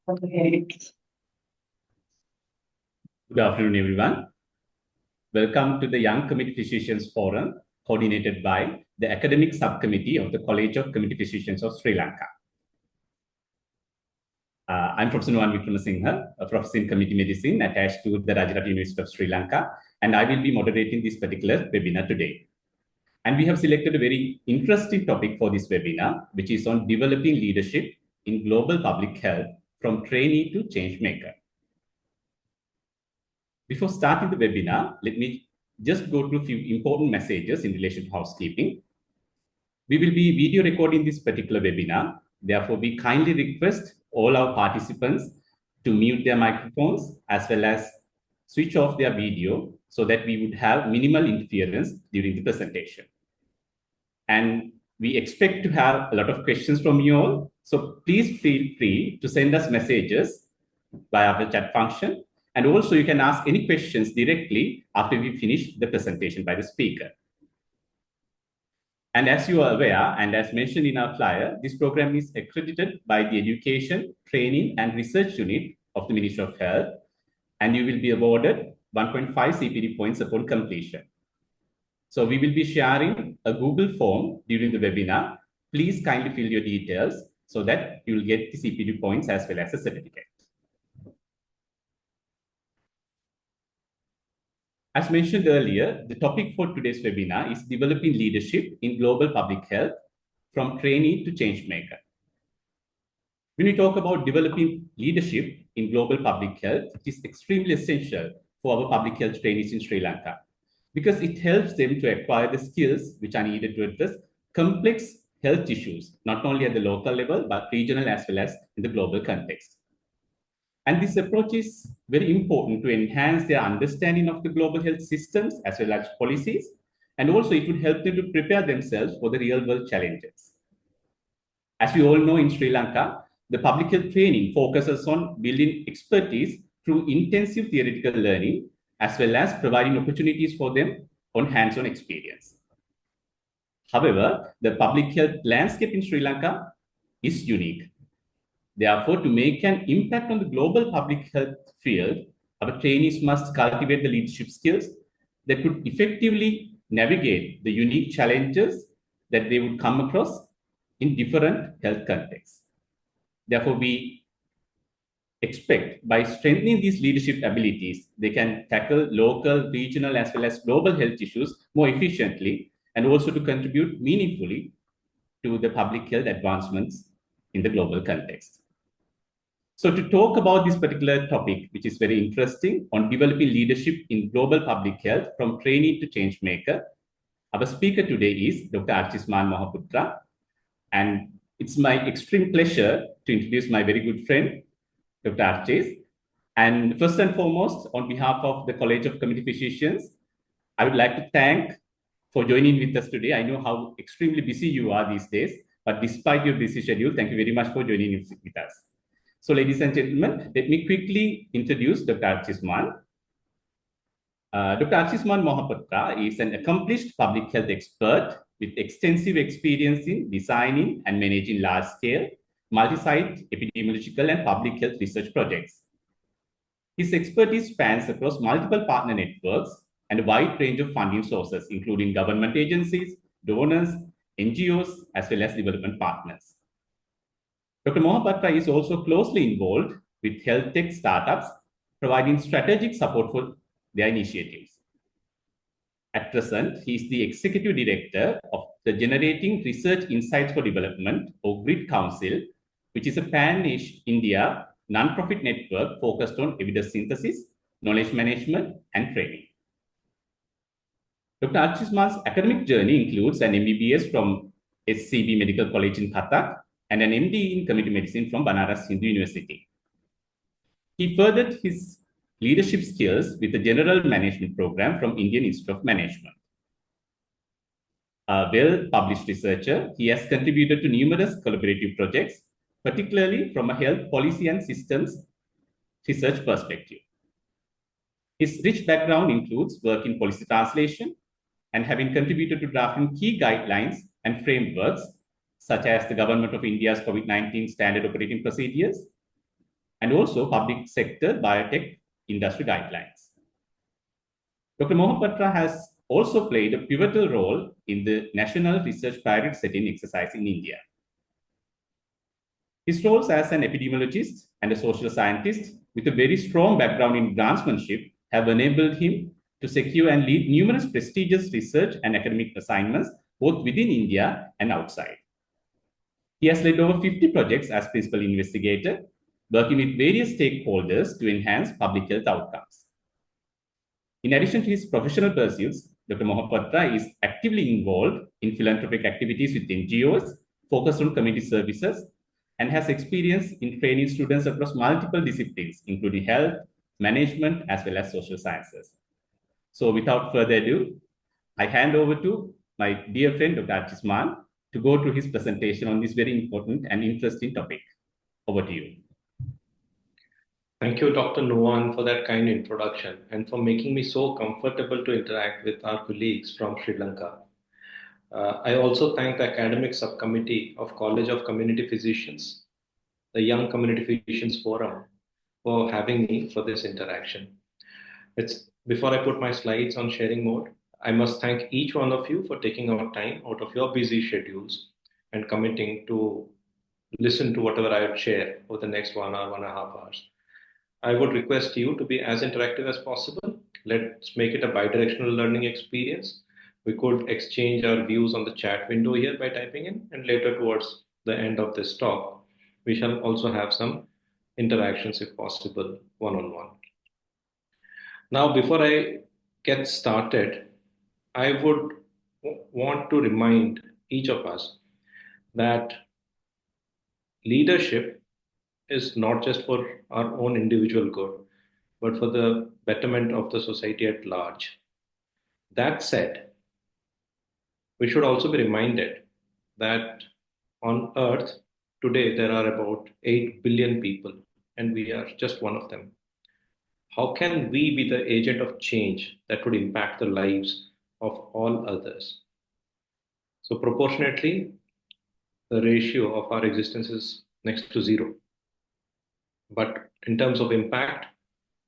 Okay. Good afternoon, everyone. Welcome to the Young Community Physicians Forum, coordinated by the Academic Subcommittee of the College of Community Physicians of Sri Lanka. I'm Professor Nuwan Wickramasinghe, a professor in community medicine attached to the Rajaratnam University of Sri Lanka, and I will be moderating this particular webinar today. And we have selected a very interesting topic for this webinar, which is on developing leadership in global public health from trainee to change maker. Before starting the webinar, let me just go through a few important messages in relation to housekeeping. We will be video recording this particular webinar. Therefore, we kindly request all our participants to mute their microphones as well as switch off their video so that we would have minimal interference during the presentation. And we expect to have a lot of questions from you all. So please feel free to send us messages via the chat function. And also you can ask any questions directly after we finish the presentation by the speaker. And as you are aware, and as mentioned in our flyer, this program is accredited by the Education, Training and Research Unit of the Ministry of Health, and you will be awarded 1.5 CPD points upon completion. So we will be sharing a Google form during the webinar. Please kindly fill your details so that you will get the CPD points as well as a certificate. As mentioned earlier, the topic for today's webinar is developing leadership in global public health from trainee to change maker. When we talk about developing leadership in global public health, it is extremely essential for our public health trainees in Sri Lanka because it helps them to acquire the skills which are needed to address complex health issues, not only at the local level, but regional as well as in the global context. And this approach is very important to enhance their understanding of the global health systems as well as policies. And also it would help them to prepare themselves for the real world challenges. As we all know in Sri Lanka, the public health training focuses on building expertise through intensive theoretical learning, as well as providing opportunities for them on hands-on experience. However, the public health landscape in Sri Lanka is unique. Therefore, to make an impact on the global public health field, our trainees must cultivate the leadership skills that could effectively navigate the unique challenges that they would come across in different health contexts. Therefore, we expect by strengthening these leadership abilities, they can tackle local, regional, as well as global health issues more efficiently and also to contribute meaningfully to the public health advancements in the global context. So to talk about this particular topic, which is very interesting, on developing leadership in global public health from trainee to change maker, our speaker today is Dr. Archisman Mahaputra. And it's my extreme pleasure to introduce my very good friend, Dr. Archis. And first and foremost, on behalf of the College of Community Physicians, I would like to thank for joining with us today. I know how extremely busy you are these days, but despite your busy schedule, thank you very much for joining with us. So ladies and gentlemen, let me quickly introduce Dr. Archisman. Dr. Archisman Mahaputra is an accomplished public health expert with extensive experience in designing and managing large-scale, multi-site epidemiological and public health research projects. His expertise spans across multiple partner networks and a wide range of funding sources, including government agencies, donors, NGOs, as well as development partners. Dr. Mohapatra is also closely involved with health tech startups, providing strategic support for their initiatives. At present, he is the Executive Director of the Generating Research Insights for Development, or GRID Council, which is a pan-India non-profit network focused on evidence synthesis, knowledge management, and training. Dr. Archisman's academic journey includes an MBBS from SCB Medical College in Cuttack, and an MD in Community Medicine from Banaras Hindu University. He furthered his leadership skills with the General Management Program from Indian Institute of Management. A well-published researcher, he has contributed to numerous collaborative projects, particularly from a health policy and systems research perspective. His rich background includes work in policy translation and having contributed to drafting key guidelines and frameworks such as the Government of India's COVID-19 Standard Operating Procedures, and also public sector biotech industry guidelines. Dr. Mohapatra has also played a pivotal role in the national research priority setting exercise in India. His roles as an epidemiologist and a social scientist with a very strong background in grantsmanship have enabled him to secure and lead numerous prestigious research and academic assignments both within India and outside. He has led over 50 projects as principal investigator, working with various stakeholders to enhance public health outcomes. In addition to his professional pursuits, Dr. Mohapatra is actively involved in philanthropic activities with NGOs focused on community services and has experience in training students across multiple disciplines, including health, management, as well as social sciences. So without further ado, I hand over to my dear friend, Dr. Archisman, to go through his presentation on this very important and interesting topic. Over to you. Thank you, Dr. Nuwan, for that kind introduction and for making me so comfortable to interact with our colleagues from Sri Lanka. I also thank the academic subcommittee of College of Community Physicians, the Young Community Physicians Forum, for having me for this interaction. Before I put my slides on sharing mode, I must thank each one of you for taking out time out of your busy schedules and committing to listen to whatever I would share over the next 1 hour, 1.5 hours. I would request you to be as interactive as possible. Let's make it a bi-directional learning experience. We could exchange our views on the chat window here by typing in, and later towards the end of this talk, we shall also have some interactions if possible, one-on-one. Now, before I get started, I would want to remind each of us that leadership is not just for our own individual good, but for the betterment of the society at large. That said, we should also be reminded that on Earth today there are about 8 billion people, and we are just one of them. How can we be the agent of change that would impact the lives of all others? So, proportionately, the ratio of our existence is next to zero. But in terms of impact,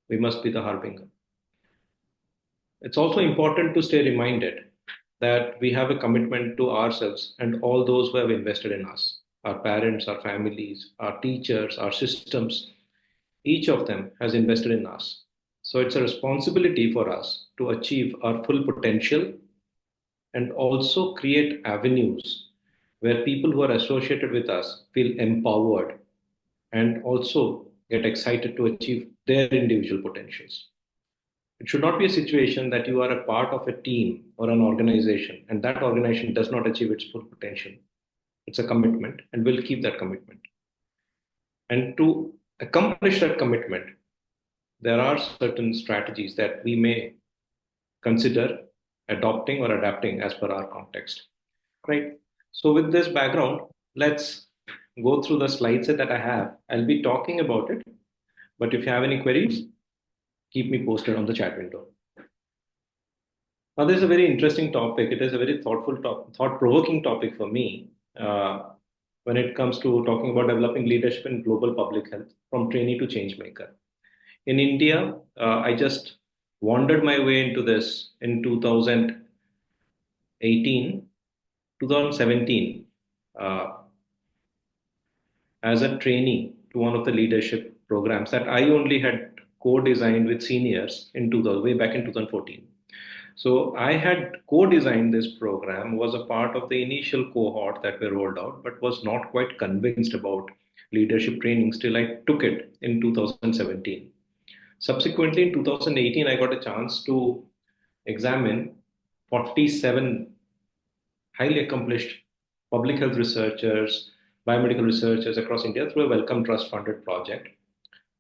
we must be the harbinger. It's also important to stay reminded that we have a commitment to ourselves and all those who have invested in us, our parents, our families, our teachers, our systems. Each of them has invested in us. So it's a responsibility for us to achieve our full potential and also create avenues where people who are associated with us feel empowered and also get excited to achieve their individual potentials. It should not be a situation that you are a part of a team or an organization and that organization does not achieve its full potential. It's a commitment and we'll keep that commitment. And to accomplish that commitment, there are certain strategies that we may consider adopting or adapting as per our context. Right. So with this background, let's go through the slides that I have. I'll be talking about it, but if you have any queries, keep me posted on the chat window. Now, this is a very interesting topic. It is a very thought-provoking topic for me when it comes to talking about developing leadership in global public health from trainee to change maker. In India, I just wandered my way into this in 2018, 2017, as a trainee to one of the leadership programs that I only had co-designed with seniors in 2000, way back in 2014. So I had co-designed this program, was a part of the initial cohort that were rolled out, but was not quite convinced about leadership training. Still, I took it in 2017. Subsequently, in 2018, I got a chance to examine 47 highly accomplished public health researchers, biomedical researchers across India through a Wellcome Trust funded project.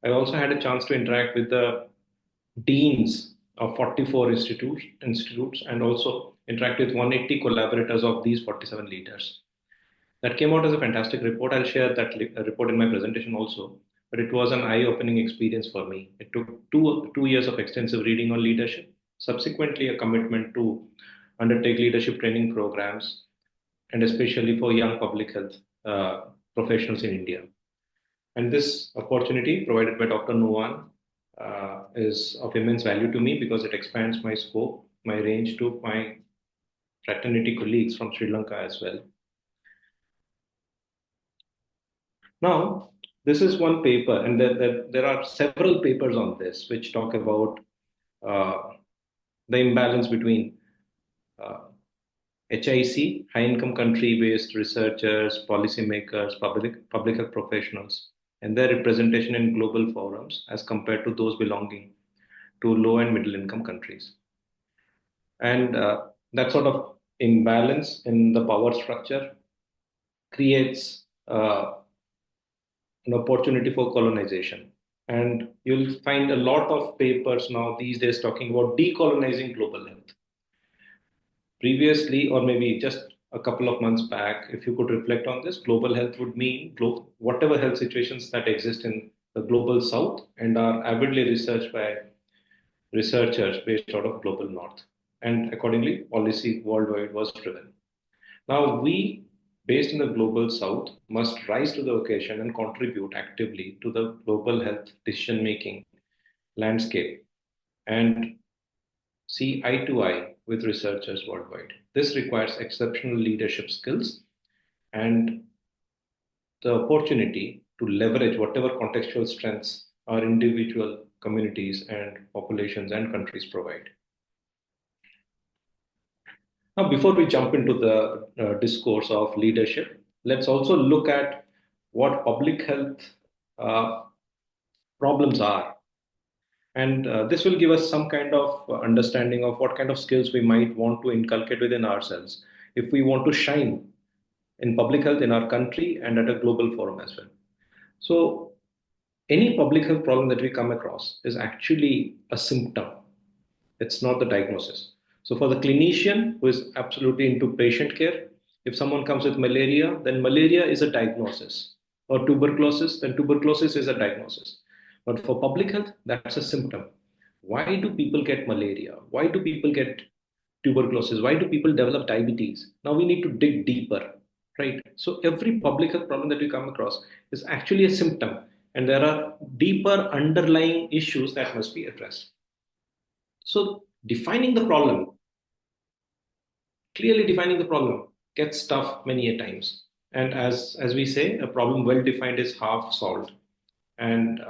I also had a chance to interact with the deans of 44 institutes and also interact with 180 collaborators of these 47 leaders. That came out as a fantastic report. I'll share that report in my presentation also, but it was an eye-opening experience for me. It took two years of extensive reading on leadership, subsequently a commitment to undertake leadership training programs, and especially for young public health professionals in India. And this opportunity provided by Dr. Nuwan is of immense value to me because it expands my scope, my range to my fraternity colleagues from Sri Lanka as well. Now, this is one paper, and there are several papers on this which talk about uh, the imbalance between uh, HIC, high income country based researchers, policymakers, public health professionals, and their representation in global forums as compared to those belonging to low and middle income countries. And that sort of imbalance in the power structure creates an opportunity for colonization. And you'll find a lot of papers now these days talking about decolonizing global health. Previously, or maybe just a couple of months back, if you could reflect on this, global health would mean whatever health situations that exist in the global south and are avidly researched by researchers based out of global north. And accordingly, policy worldwide was driven. Now, we, based in the global south, must rise to the occasion and contribute actively to the global health decision making landscape and see eye to eye with researchers worldwide. This requires exceptional leadership skills and the opportunity to leverage whatever contextual strengths our individual communities and populations and countries provide. Now, before we jump into the discourse of leadership, let's also look at what public health uh, problems are. And this will give us some kind of understanding of what kind of skills we might want to inculcate within ourselves if we want to shine in public health in our country and at a global forum as well. So, any public health problem that we come across is actually a symptom. It's not the diagnosis. So, for the clinician who is absolutely into patient care, if someone comes with malaria, then malaria is a diagnosis. Or tuberculosis, then tuberculosis is a diagnosis. But for public health, that's a symptom. Why do people get malaria? Why do people get tuberculosis? Why do people develop diabetes? Now we need to dig deeper, right? So every public health problem that we come across is actually a symptom, and there are deeper underlying issues that must be addressed. So defining the problem, clearly defining the problem, gets tough many a times. And as we say, a problem well defined is half solved. And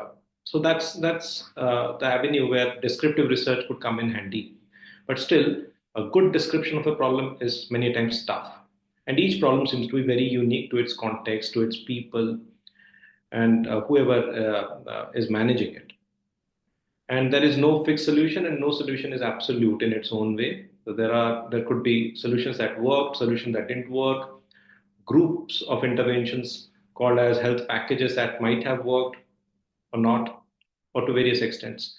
so that's the avenue where descriptive research would come in handy. But still, a good description of a problem is many times tough. And each problem seems to be very unique to its context, to its people, and whoever is managing it. And there is no fixed solution, and no solution is absolute in its own way. So there could be solutions that worked, solutions that didn't work, groups of interventions called as health packages that might have worked or not, or to various extents.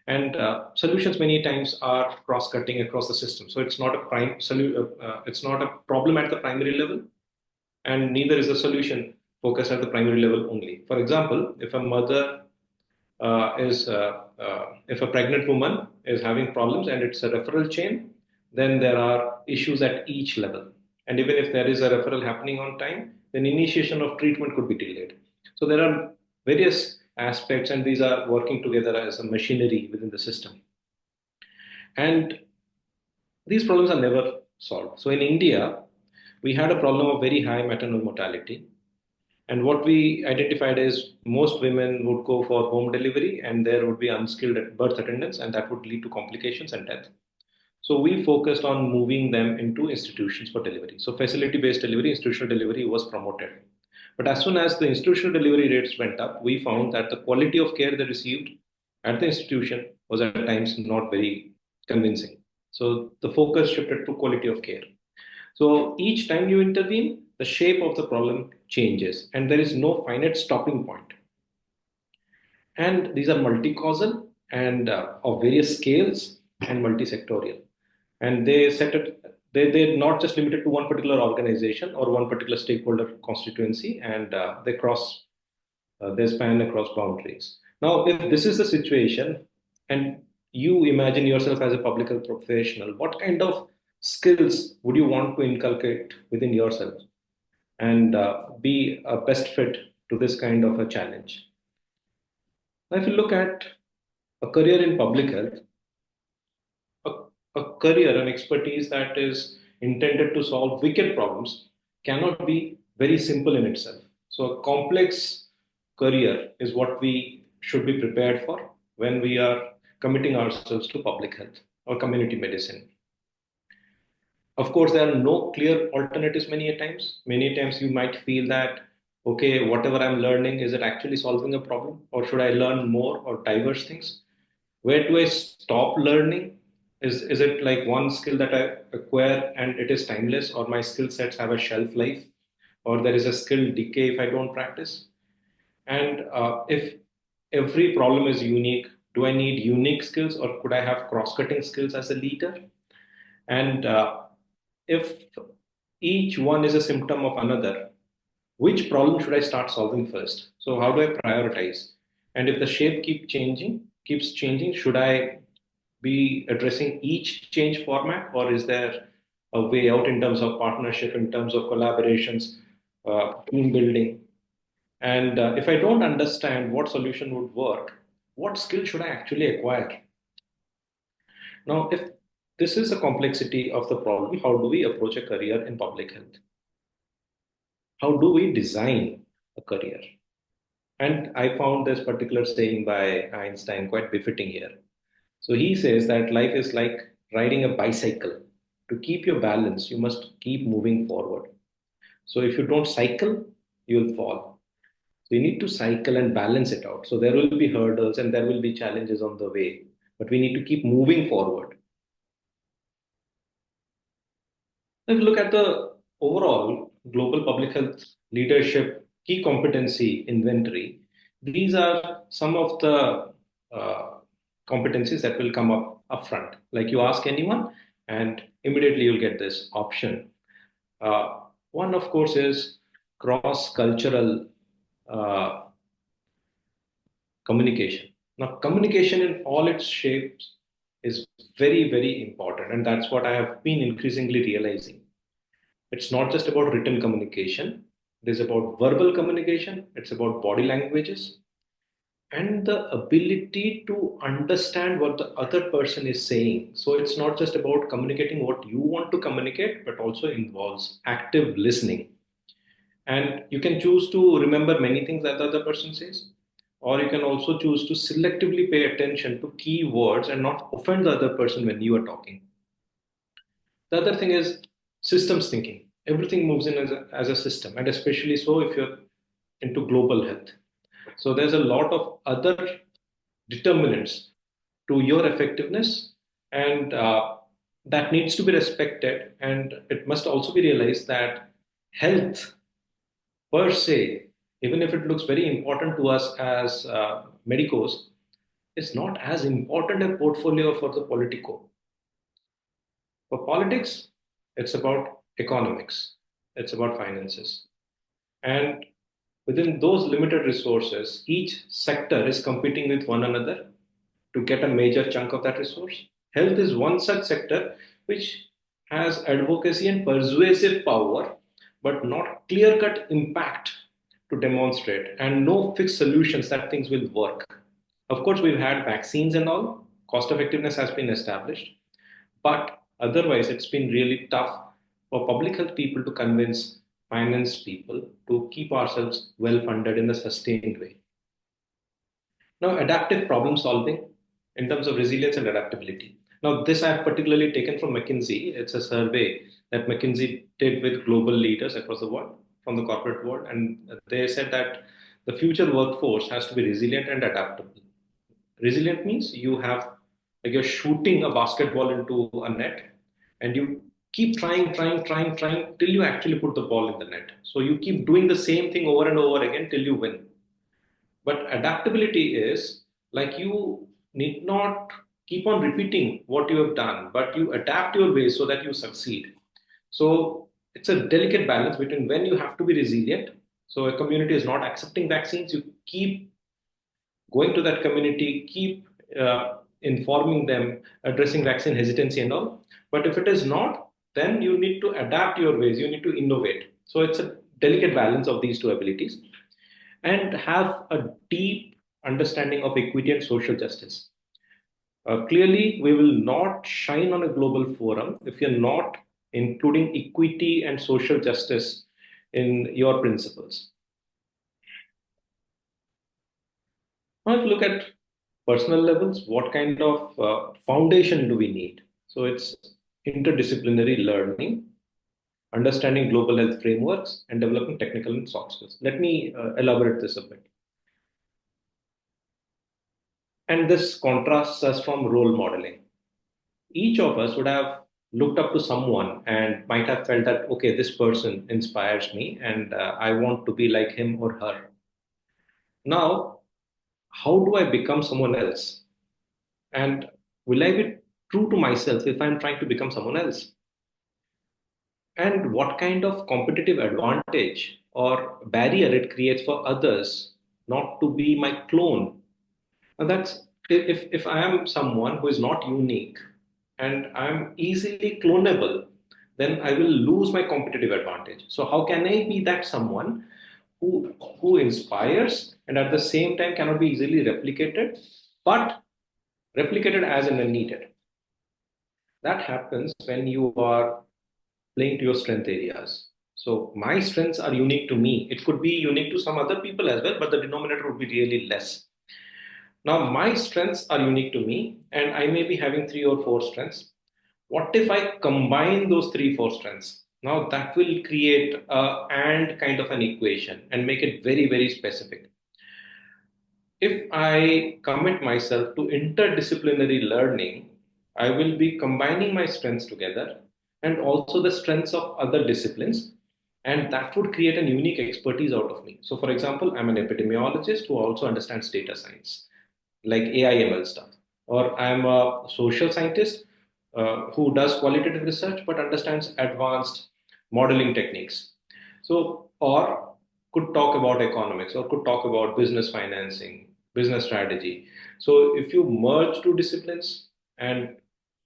And solutions many times are cross-cutting across the system. So it's not a problem at the primary level, and neither is a solution focused at the primary level only. For example, if a pregnant woman is having problems and it's a referral chain, then there are issues at each level. And even if there is a referral happening on time, then initiation of treatment could be delayed. So there are various aspects, and these are working together as a machinery within the system. And these problems are never solved. So in India, we had a problem of very high maternal mortality. And what we identified is most women would go for home delivery, and there would be unskilled birth attendants, and that would lead to complications and death. So we focused on moving them into institutions for delivery. So facility-based delivery, institutional delivery was promoted. But as soon as the institutional delivery rates went up, we found that the quality of care they received at the institution was at times not very convincing. So the focus shifted to quality of care. So each time you intervene, the shape of the problem changes, and there is no finite stopping point. And these are multi-causal and of various scales and multi-sectorial. And they set it, they're not just limited to one particular organization or one particular stakeholder constituency, and they span across boundaries. Now, if this is the situation, and you imagine yourself as a public health professional, what kind of skills would you want to inculcate within yourself and be a best fit to this kind of a challenge. Now, if you look at a career in public health, a, a career, an expertise that is intended to solve wicked problems cannot be very simple in itself. So, a complex career is what we should be prepared for when we are committing ourselves to public health or community medicine. Of course, there are no clear alternatives many a times. Many times you might feel that, okay, whatever I'm learning, is it actually solving a problem? Or should I learn more or diverse things? Where do I stop learning? Is it like one skill that I acquire and it is timeless, or my skill sets have a shelf life, or there is a skill decay if I don't practice? And if every problem is unique, do I need unique skills, or could I have cross cutting skills as a leader? And if each one is a symptom of another, which problem should I start solving first? So how do I prioritize? And if the shape keeps changing, should I be addressing each change format, or is there a way out in terms of partnership, in terms of collaborations, team building? And if I don't understand what solution would work, what skill should I actually acquire? Now, if this is a complexity of the problem, how do we approach a career in public health? How do we design a career? And I found this particular saying by Einstein quite befitting here. So he says that life is like riding a bicycle. To keep your balance, you must keep moving forward. So if you don't cycle, you'll fall. So you need to cycle and balance it out. So there will be hurdles and there will be challenges on the way, but we need to keep moving forward. If you look at the overall global public health leadership key competency inventory, these are some of the uh, competencies that will come up upfront. Like you ask anyone, and immediately you'll get this option. Uh, One, of course, is cross cultural uh, communication. Now, communication in all its shapes is very, very important, and that's what I have been increasingly realizing. It's not just about written communication, it is about verbal communication, it's about body languages, and the ability to understand what the other person is saying. So it's not just about communicating what you want to communicate, but also involves active listening. And you can choose to remember many things that the other person says, or you can also choose to selectively pay attention to key words and not offend the other person when you are talking. The other thing is systems thinking. Everything moves in as a system, and especially so if you're into global health. So there's a lot of other determinants to your effectiveness, and that needs to be respected. And it must also be realized that health per se, even if it looks very important to us as medicos, is not as important a portfolio for the politico. For politics, it's about economics, it's about finances. And within those limited resources, each sector is competing with one another to get a major chunk of that resource. Health is one such sector which has advocacy and persuasive power, but not clear cut impact to demonstrate, and no fixed solutions that things will work. Of course, we've had vaccines and all, cost effectiveness has been established, but otherwise, it's been really tough for public health people to convince finance people to keep ourselves well funded in a sustained way. Now, adaptive problem solving in terms of resilience and adaptability. Now, this I have particularly taken from McKinsey. It's a survey that McKinsey did with global leaders across the world, from the corporate world, and they said that the future workforce has to be resilient and adaptable. Resilient means you have, like you're shooting a basketball into a net, and you keep trying till you actually put the ball in the net. So you keep doing the same thing over and over again till you win. But adaptability is like you need not keep on repeating what you have done, but you adapt your ways so that you succeed. So it's a delicate balance between when you have to be resilient. So a community is not accepting vaccines, you keep going to that community, keep informing them, addressing vaccine hesitancy and all. But if it is not, then you need to adapt your ways, you need to innovate. So it's a delicate balance of these two abilities. and have a deep understanding of equity and social justice. Clearly, we will not shine on a global forum if you're not including equity and social justice in your principles. Now, if you look at personal levels, what kind of foundation do we need? So it's interdisciplinary learning, understanding global health frameworks, and developing technical and soft skills. Let me elaborate this a bit. And this contrasts us from role modeling. Each of us would have looked up to someone and might have felt that, okay, this person inspires me and I want to be like him or her. Now, how do I become someone else? And will I be true to myself if I'm trying to become someone else? And what kind of competitive advantage or barrier it creates for others not to be my clone? And that's if I am someone who is not unique and I'm easily clonable, then I will lose my competitive advantage. So how can I be that someone who inspires and at the same time cannot be easily replicated, but replicated as and when needed? That happens when you are playing to your strength areas. So my strengths are unique to me. It could be unique to some other people as well, but the denominator would be really less. Now, my strengths are unique to me, and I may be having three or four strengths. What if I combine those three, four strengths? Now, that will create a and kind of an equation and make it very, very specific. If I commit myself to interdisciplinary learning, I will be combining my strengths together and also the strengths of other disciplines. And that would create a unique expertise out of me. So, for example, I'm an epidemiologist who also understands data science, like AI/ML stuff. Or I'm a social scientist who does qualitative research but understands advanced modeling techniques. So, or could talk about economics or could talk about business financing, business strategy. So, if you merge two disciplines and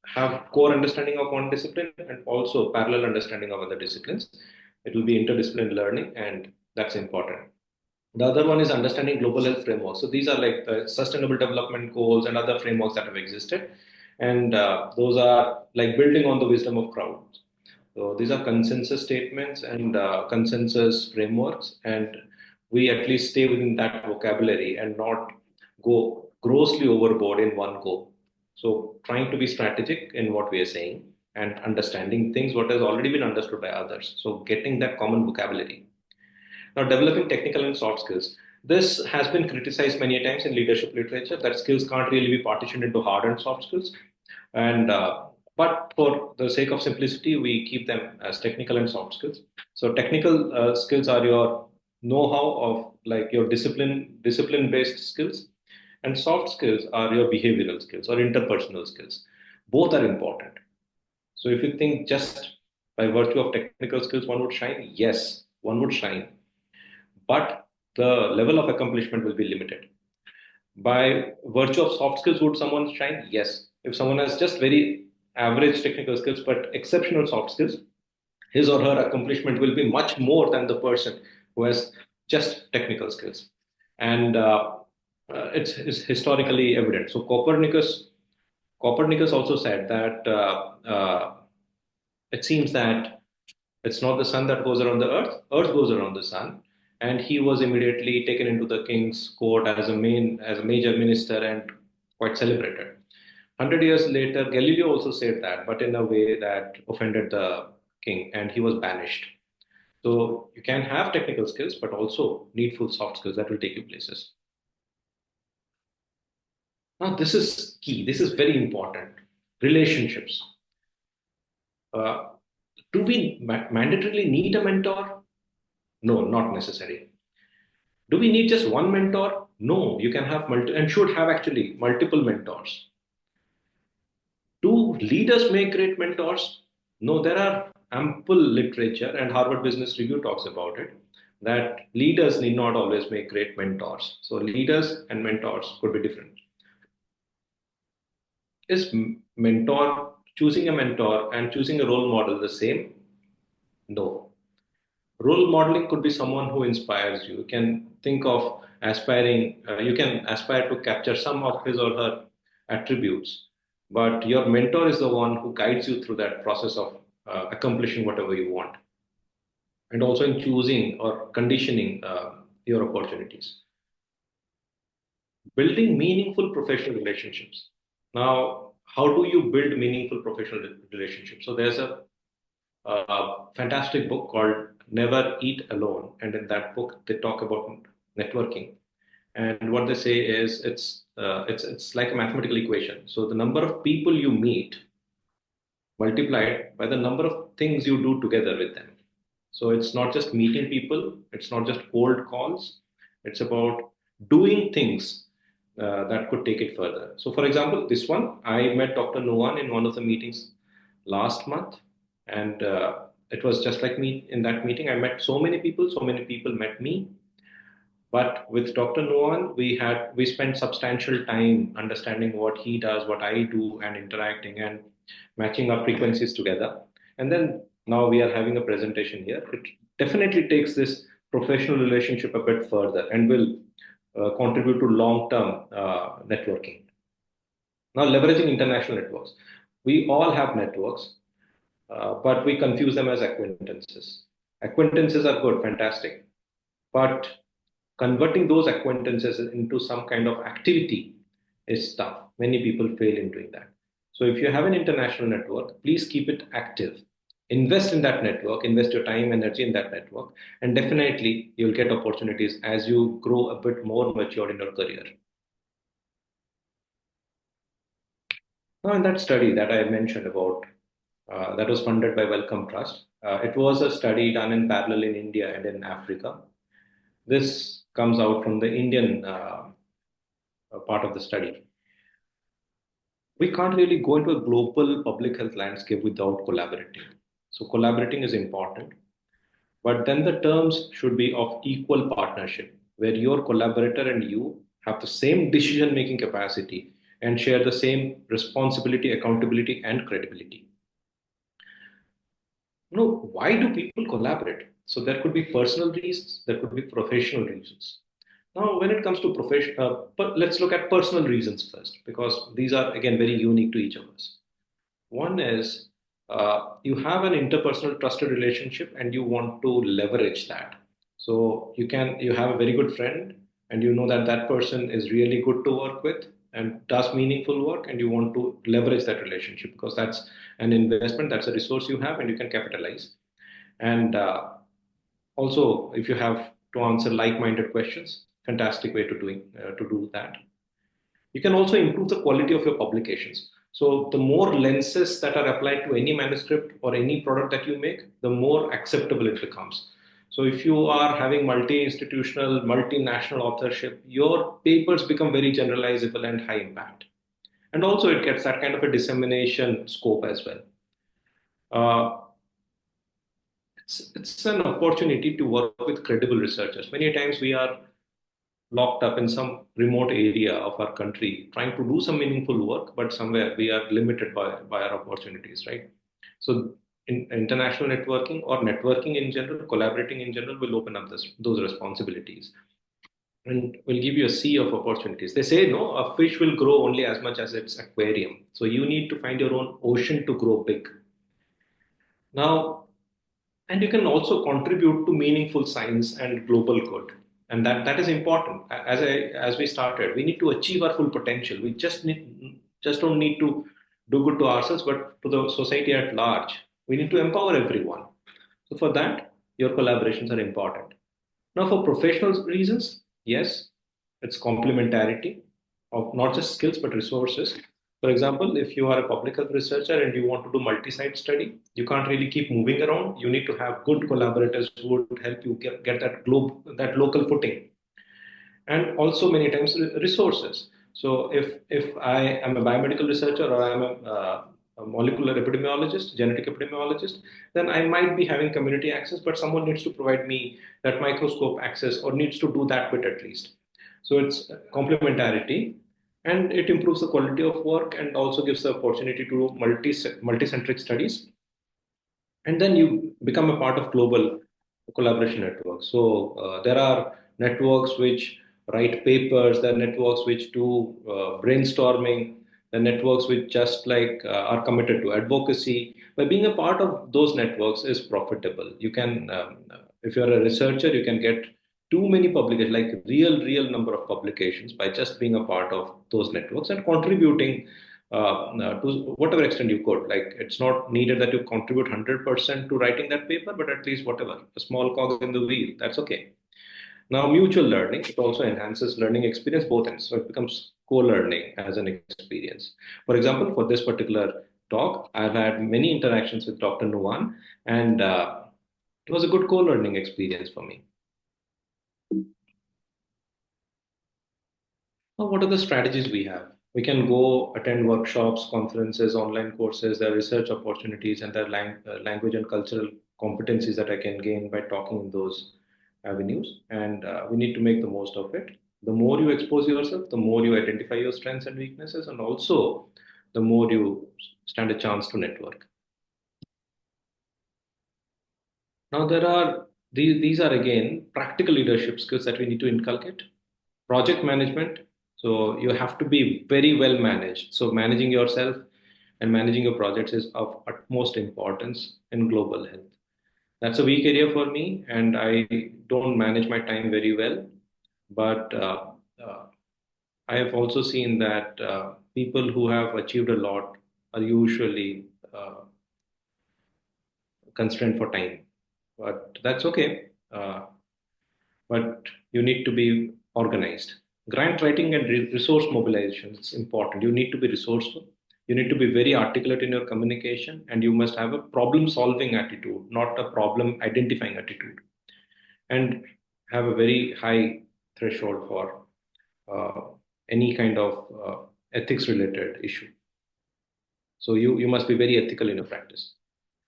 have core understanding of one discipline and also parallel understanding of other disciplines, it will be interdisciplinary learning, and that's important. The other one is understanding global health frameworks. So these are like the sustainable development goals and other frameworks that have existed. And those are like building on the wisdom of crowds. So these are consensus statements and consensus frameworks. And we at least stay within that vocabulary and not go grossly overboard in one go. So trying to be strategic in what we are saying and understanding things what has already been understood by others. So getting that common vocabulary. Now, developing technical and soft skills. This has been criticized many times in leadership literature that skills can't really be partitioned into hard and soft skills. And but for the sake of simplicity, we keep them as technical and soft skills. So technical skills are your know-how of like your discipline-based skills, and soft skills are your behavioral skills or interpersonal skills. Both are important. So if you think just by virtue of technical skills one would shine, yes, one would shine, but the level of accomplishment will be limited. By virtue of soft skills, would someone shine? Yes. If someone has just very average technical skills but exceptional soft skills, his or her accomplishment will be much more than the person who has just technical skills. And it's historically evident. So Copernicus also said that it seems that it's not the sun that goes around the earth, earth goes around the sun. And he was immediately taken into the king's court as a major minister and quite celebrated. 100 years later, Galileo also said that, but in a way that offended the king, and he was banished. So you can have technical skills, but also needful soft skills that will take you places. Now, this is key. This is very important. Relationships. Uh, do we mandatorily need a mentor? No, not necessary. Do we need just one mentor? No, you can have and should have actually multiple mentors. Do leaders make great mentors? No, there are ample literature, and Harvard Business Review talks about it, that leaders need not always make great mentors. So, leaders and mentors could be different. Is mentor choosing a mentor and choosing a role model the same? No. Role modeling could be someone who inspires you. You can think of aspiring, you can aspire to capture some of his or her attributes, but your mentor is the one who guides you through that process of accomplishing whatever you want, and also in choosing or conditioning your opportunities. Building meaningful professional relationships. Now, how do you build meaningful professional relationships? So there's a fantastic book called Never Eat Alone. And in that book, they talk about networking. And what they say is it's like a mathematical equation. So the number of people you meet multiplied by the number of things you do together with them. So it's not just meeting people, it's not just cold calls, it's about doing things that could take it further. So, for example, this one, I met Dr. Nuwan in one of the meetings last month, and it was just like me in that meeting. I met so many people met me, but with Dr. Noan, we spent substantial time understanding what he does, what I do, and interacting and matching our frequencies together. And then now we are having a presentation here. It definitely takes this professional relationship a bit further and will contribute to long-term networking. Now, leveraging international networks. We all have networks, but we confuse them as acquaintances. Acquaintances are good, fantastic, but converting those acquaintances into some kind of activity is tough. Many people fail in doing that. So if you have an international network, please keep it active. Invest in that network, invest your time, energy in that network, and definitely you'll get opportunities as you grow a bit more mature in your career. Now, in that study that I mentioned about, that was funded by Wellcome Trust, it was a study done in parallel in India and in Africa. This comes out from the Indian part of the study. We can't really go into a global public health landscape without collaborating. So, collaborating is important, but then the terms should be of equal partnership, where your collaborator and you have the same decision making capacity and share the same responsibility, accountability, and credibility. Why do people collaborate? So, there could be personal reasons, there could be professional reasons. Now, when it comes to profession, but let's look at personal reasons first, because these are again very unique to each of us. One is you have an interpersonal trusted relationship and you want to leverage that. So you have a very good friend and you know that that person is really good to work with and does meaningful work, and you want to leverage that relationship because that's an investment, that's a resource you have and you can capitalize. And also, if you have to answer like-minded questions, fantastic way to do that. You can also improve the quality of your publications. So the more lenses that are applied to any manuscript or any product that you make, the more acceptable it becomes. So if you are having multi-institutional, multinational authorship, your papers become very generalizable and high impact. And also it gets that kind of a dissemination scope as well. Uh, it's an opportunity to work with credible researchers. Many times we are locked up in some remote area of our country trying to do some meaningful work, but somewhere we are limited by our opportunities, right? So, international networking or networking in general, collaborating in general will open up those responsibilities and will give you a sea of opportunities. They say, no, a fish will grow only as much as its aquarium. So, you need to find your own ocean to grow big. Now, and you can also contribute to meaningful science and global good, and that is important. As we started, we need to achieve our full potential. We just don't need to do good to ourselves but to the society at large. We need to empower everyone. So for that, your collaborations are important. Now, for professional reasons, yes, it's complementarity of not just skills but resources. For example, if you are a public health researcher and you want to do multi-site study, you can't really keep moving around. You need to have good collaborators who would help you get that local footing, and also many times resources. So if I am a biomedical researcher or I am a molecular epidemiologist, genetic epidemiologist, then I might be having community access, but someone needs to provide me that microscope access or needs to do that bit at least. So it's complementarity, and it improves the quality of work and also gives the opportunity to do multi-centric studies, and then you become a part of global collaboration networks. So there are networks which write papers, there are networks which do brainstorming, the networks which just like are committed to advocacy. By being a part of those networks is profitable. You can, if you're a researcher, you can get too many publications, like real number of publications by just being a part of those networks and contributing to whatever extent you could. Like it's not needed that you contribute 100% to writing that paper, but at least whatever, a small cog in the wheel, that's okay. Now, mutual learning, it also enhances learning experience both ends. So it becomes co-learning as an experience. For example, for this particular talk, I've had many interactions with Dr. Nuwan, and it was a good co-learning experience for me. Now, what are the strategies we have? We can go attend workshops, conferences, online courses, there are research opportunities, and there are language and cultural competencies that I can gain by talking in those avenues. And we need to make the most of it. The more you expose yourself, the more you identify your strengths and weaknesses, and also the more you stand a chance to network. Now, these are again practical leadership skills that we need to inculcate. Project management. So you have to be very well managed. So managing yourself and managing your projects is of utmost importance in global health. That's a weak area for me, and I don't manage my time very well. But uh, I have also seen that people who have achieved a lot are usually constrained for time. But that's okay. But you need to be organized. Grant writing and resource mobilization is important. You need to be resourceful. You need to be very articulate in your communication, and you must have a problem solving attitude, not a problem identifying attitude, and have a very high threshold for uh, any kind of ethics related issue. So you must be very ethical in your practice.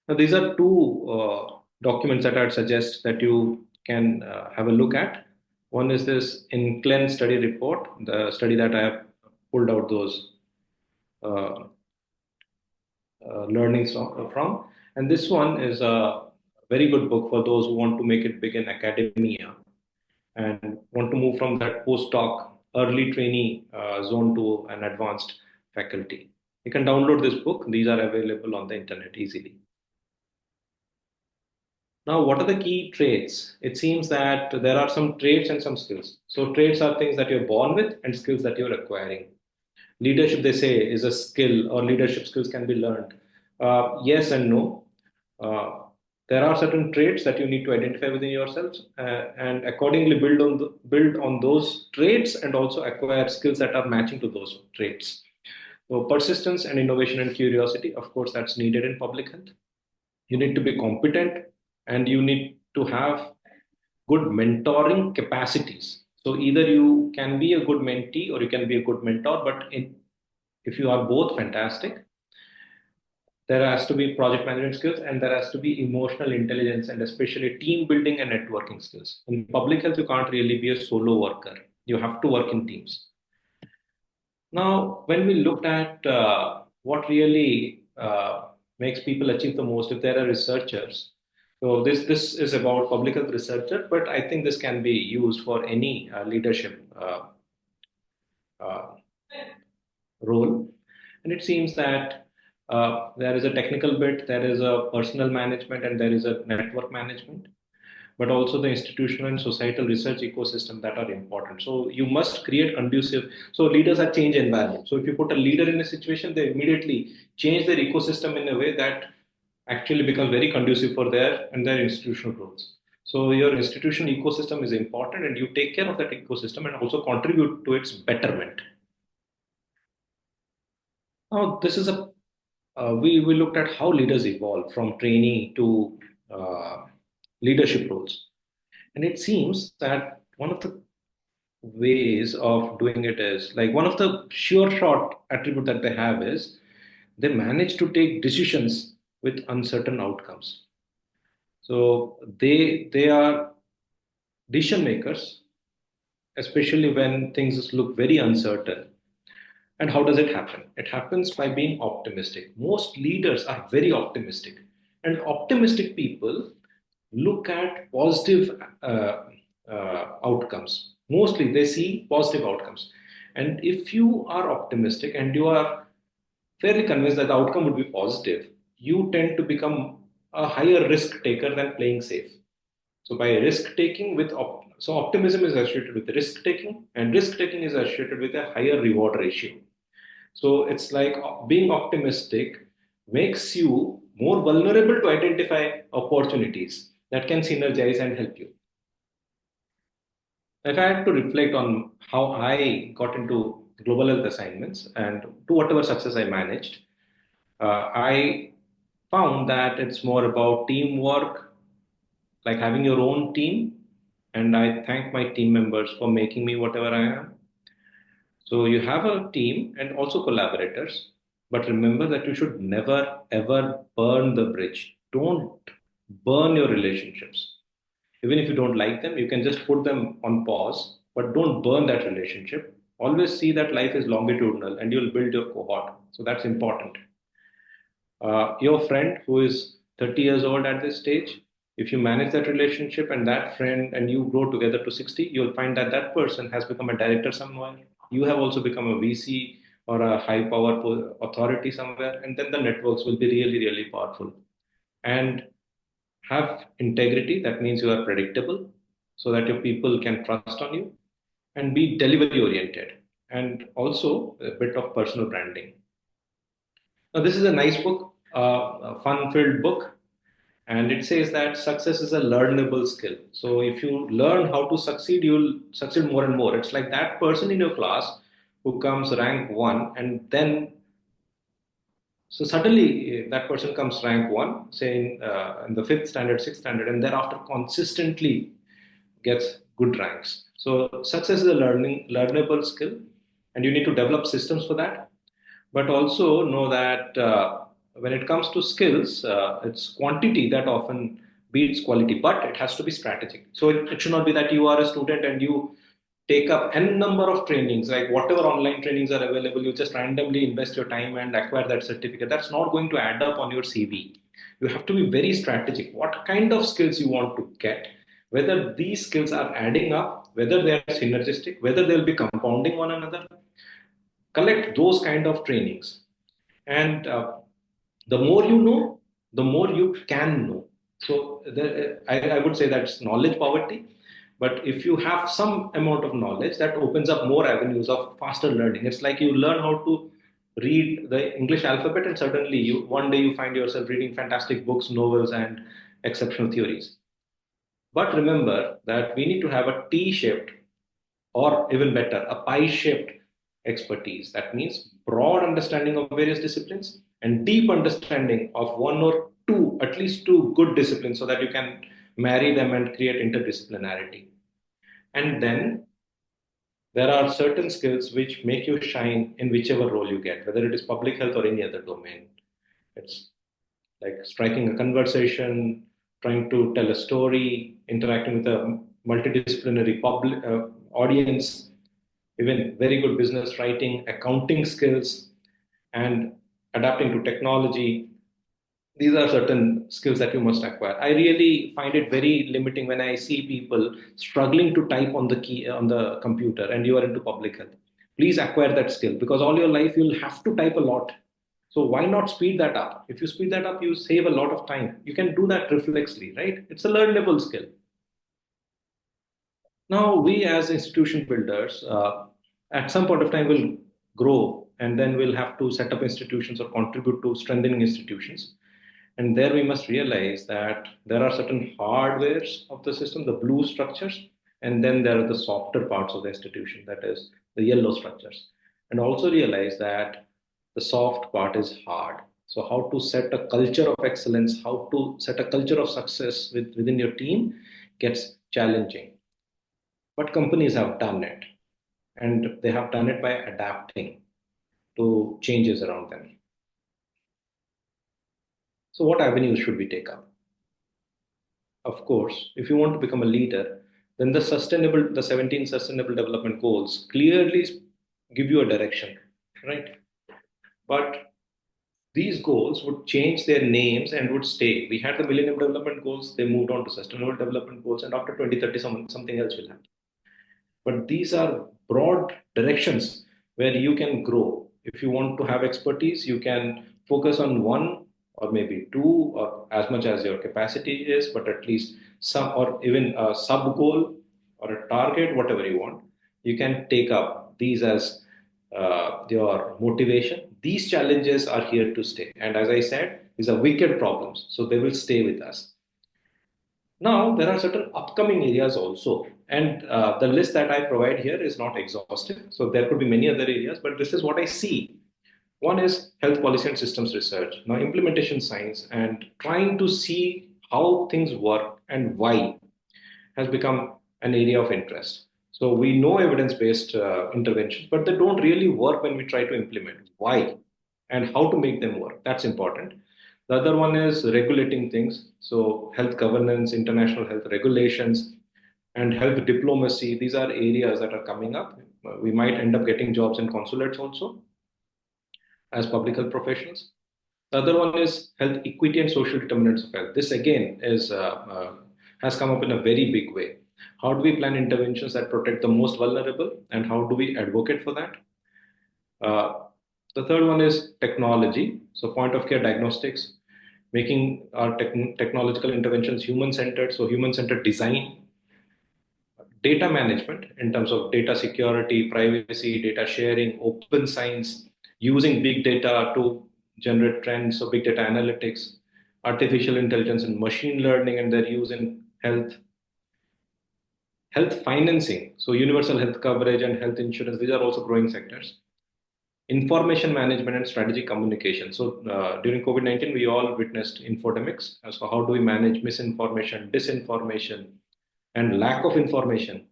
Now, these are two documents that I'd suggest that you can have a look at. One is this INCLEN study report, the study that I have pulled out those uh, learnings from. And this one is a very good book for those who want to make it big in academia and want to move from that postdoc early trainee zone to an advanced faculty. You can download this book. These are available on the internet easily. Now, what are the key traits? It seems that there are some traits and some skills. So, traits are things that you're born with, and skills that you're acquiring. Leadership, they say, is a skill, or leadership skills can be learned. Yes and no. Uh, there are certain traits that you need to identify within yourselves, and accordingly build on those traits, and also acquire skills that are matching to those traits. So, persistence and innovation and curiosity, of course, that's needed in public health. You need to be competent, and you need to have good mentoring capacities. So either you can be a good mentee or you can be a good mentor, but if you are both fantastic, there has to be project management skills, and there has to be emotional intelligence, and especially team building and networking skills. In public health, you can't really be a solo worker. You have to work in teams. Now, when we looked at what really makes people achieve the most, if there are researchers, so this is about public health researcher, but I think this can be used for any leadership uh, role. And it seems that there is a technical bit, there is a personal management, and there is a network management, but also the institutional and societal research ecosystem that are important. So you must create conducive. So leaders are change environment. So if you put a leader in a situation, they immediately change their ecosystem in a way that actually becomes very conducive for their and their institutional growth. So your institutional ecosystem is important, and you take care of that ecosystem and also contribute to its betterment. Now, this is a we looked at how leaders evolve from trainee to uh, leadership roles. And it seems that one of the ways of doing it is like one of the sure shot attribute that they have is they manage to take decisions with uncertain outcomes. So they are decision makers, especially when things look very uncertain. And how does it happen? It happens by being optimistic. Most leaders are very optimistic, and optimistic people look at positive outcomes. Mostly they see positive outcomes. And if you are optimistic and you are fairly convinced that the outcome would be positive, you tend to become a higher risk taker than playing safe. So by risk taking so optimism is associated with risk taking, and risk taking is associated with a higher reward ratio. So it's like being optimistic makes you more vulnerable to identify opportunities that can synergize and help you. If I had to reflect on how I got into global health assignments and to whatever success I managed, I found that it's more about teamwork, like having your own team. And I thank my team members for making me whatever I am. So you have a team and also collaborators, but remember that you should never ever burn the bridge. Don't burn your relationships. Even if you don't like them, you can just put them on pause, but don't burn that relationship. Always see that life is longitudinal and you'll build your cohort. So that's important. Your friend who is 30 years old at this stage, if you manage that relationship and that friend and you grow together to 60, you'll find that that person has become a director somewhere. You have also become a VC or a high power authority somewhere. And then the networks will be really, really powerful. And have integrity. That means you are predictable so that your people can trust on you, and be delivery oriented, and also a bit of personal branding. Now, this is a nice book, a fun filled book, and it says that success is a learnable skill. So, if you learn how to succeed, you'll succeed more and more. It's like that person in your class who comes rank one, and then so suddenly that person comes rank one, say in the fifth standard, sixth standard, and thereafter consistently gets good ranks. So success is a learnable skill, and you need to develop systems for that. But also know that when it comes to skills, it's quantity that often beats quality, but it has to be strategic. So it should not be that you are a student and you take up n number of trainings, like whatever online trainings are available, you just randomly invest your time and acquire that certificate. That's not going to add up on your CV. You have to be very strategic. What kind of skills you want to get, whether these skills are adding up, whether they are synergistic, whether they'll be compounding one another. Collect those kind of trainings, and the more you know, the more you can know. So I would say that's knowledge poverty. But if you have some amount of knowledge, that opens up more avenues of faster learning. It's like you learn how to read the English alphabet, and suddenly you one day you find yourself reading fantastic books, novels, and exceptional theories. But remember that we need to have a T-shaped, or even better, a pie-shaped expertise. That means broad understanding of various disciplines and deep understanding of one or two, at least two good disciplines, so that you can marry them and create interdisciplinarity. And then there are certain skills which make you shine in whichever role you get, whether it is public health or any other domain. It's like striking a conversation, trying to tell a story, interacting with a multidisciplinary public audience, even very good business writing, accounting skills, and adapting to technology. These are certain skills that you must acquire. I really find it very limiting when I see people struggling to type on the key on the computer, and you are into public health. Please acquire that skill, because all your life you'll have to type a lot. So why not speed that up? If you speed that up, you save a lot of time. You can do that reflexly, right? It's a learnable skill. Now, we as institution builders, at some point of time, will grow, and then we'll have to set up institutions or contribute to strengthening institutions. And there we must realize that there are certain hardwares of the system, the blue structures, and then there are the softer parts of the institution, that is the yellow structures. And also realize that the soft part is hard. So, how to set a culture of excellence, how to set a culture of success within your team gets challenging. But companies have done it, and they have done it by adapting to changes around them. So, what avenues should we take up? Of course, if you want to become a leader, then the 17 sustainable development goals clearly give you a direction, right? But these goals would change their names and would stay. We had the Millennium Development Goals, they moved on to Sustainable Development Goals, and after 2030, something else will happen. But these are broad directions where you can grow. If you want to have expertise, you can focus on one or maybe two, or as much as your capacity is, but at least some, or even a sub goal or a target, whatever you want. You can take up these as your motivation. These challenges are here to stay. And as I said, these are wicked problems. So they will stay with us. Now, there are certain upcoming areas also, and the list that I provide here is not exhaustive. So there could be many other areas, but this is what I see. One is health policy and systems research, now implementation science, and trying to see how things work and why has become an area of interest. So we know evidence-based interventions, but they don't really work when we try to implement. Why? And how to make them work. That's important. The other one is regulating things. So health governance, international health regulations, and health diplomacy. These are areas that are coming up. We might end up getting jobs in consulates also as public health professionals. The other one is health equity and social determinants of health. This again is has come up in a very big way. How do we plan interventions that protect the most vulnerable, and how do we advocate for that? Uh, the third one is technology. So point of care diagnostics, making our technological interventions human centered. So human centered design, data management in terms of data security, privacy, data sharing, open science, using big data to generate trends, so big data analytics, artificial intelligence and machine learning and their use in health financing, so universal health coverage and health insurance, these are also growing sectors. Information management and strategic communication. So during COVID-19, we all witnessed infodemics. So how do we manage misinformation, disinformation, and lack of information?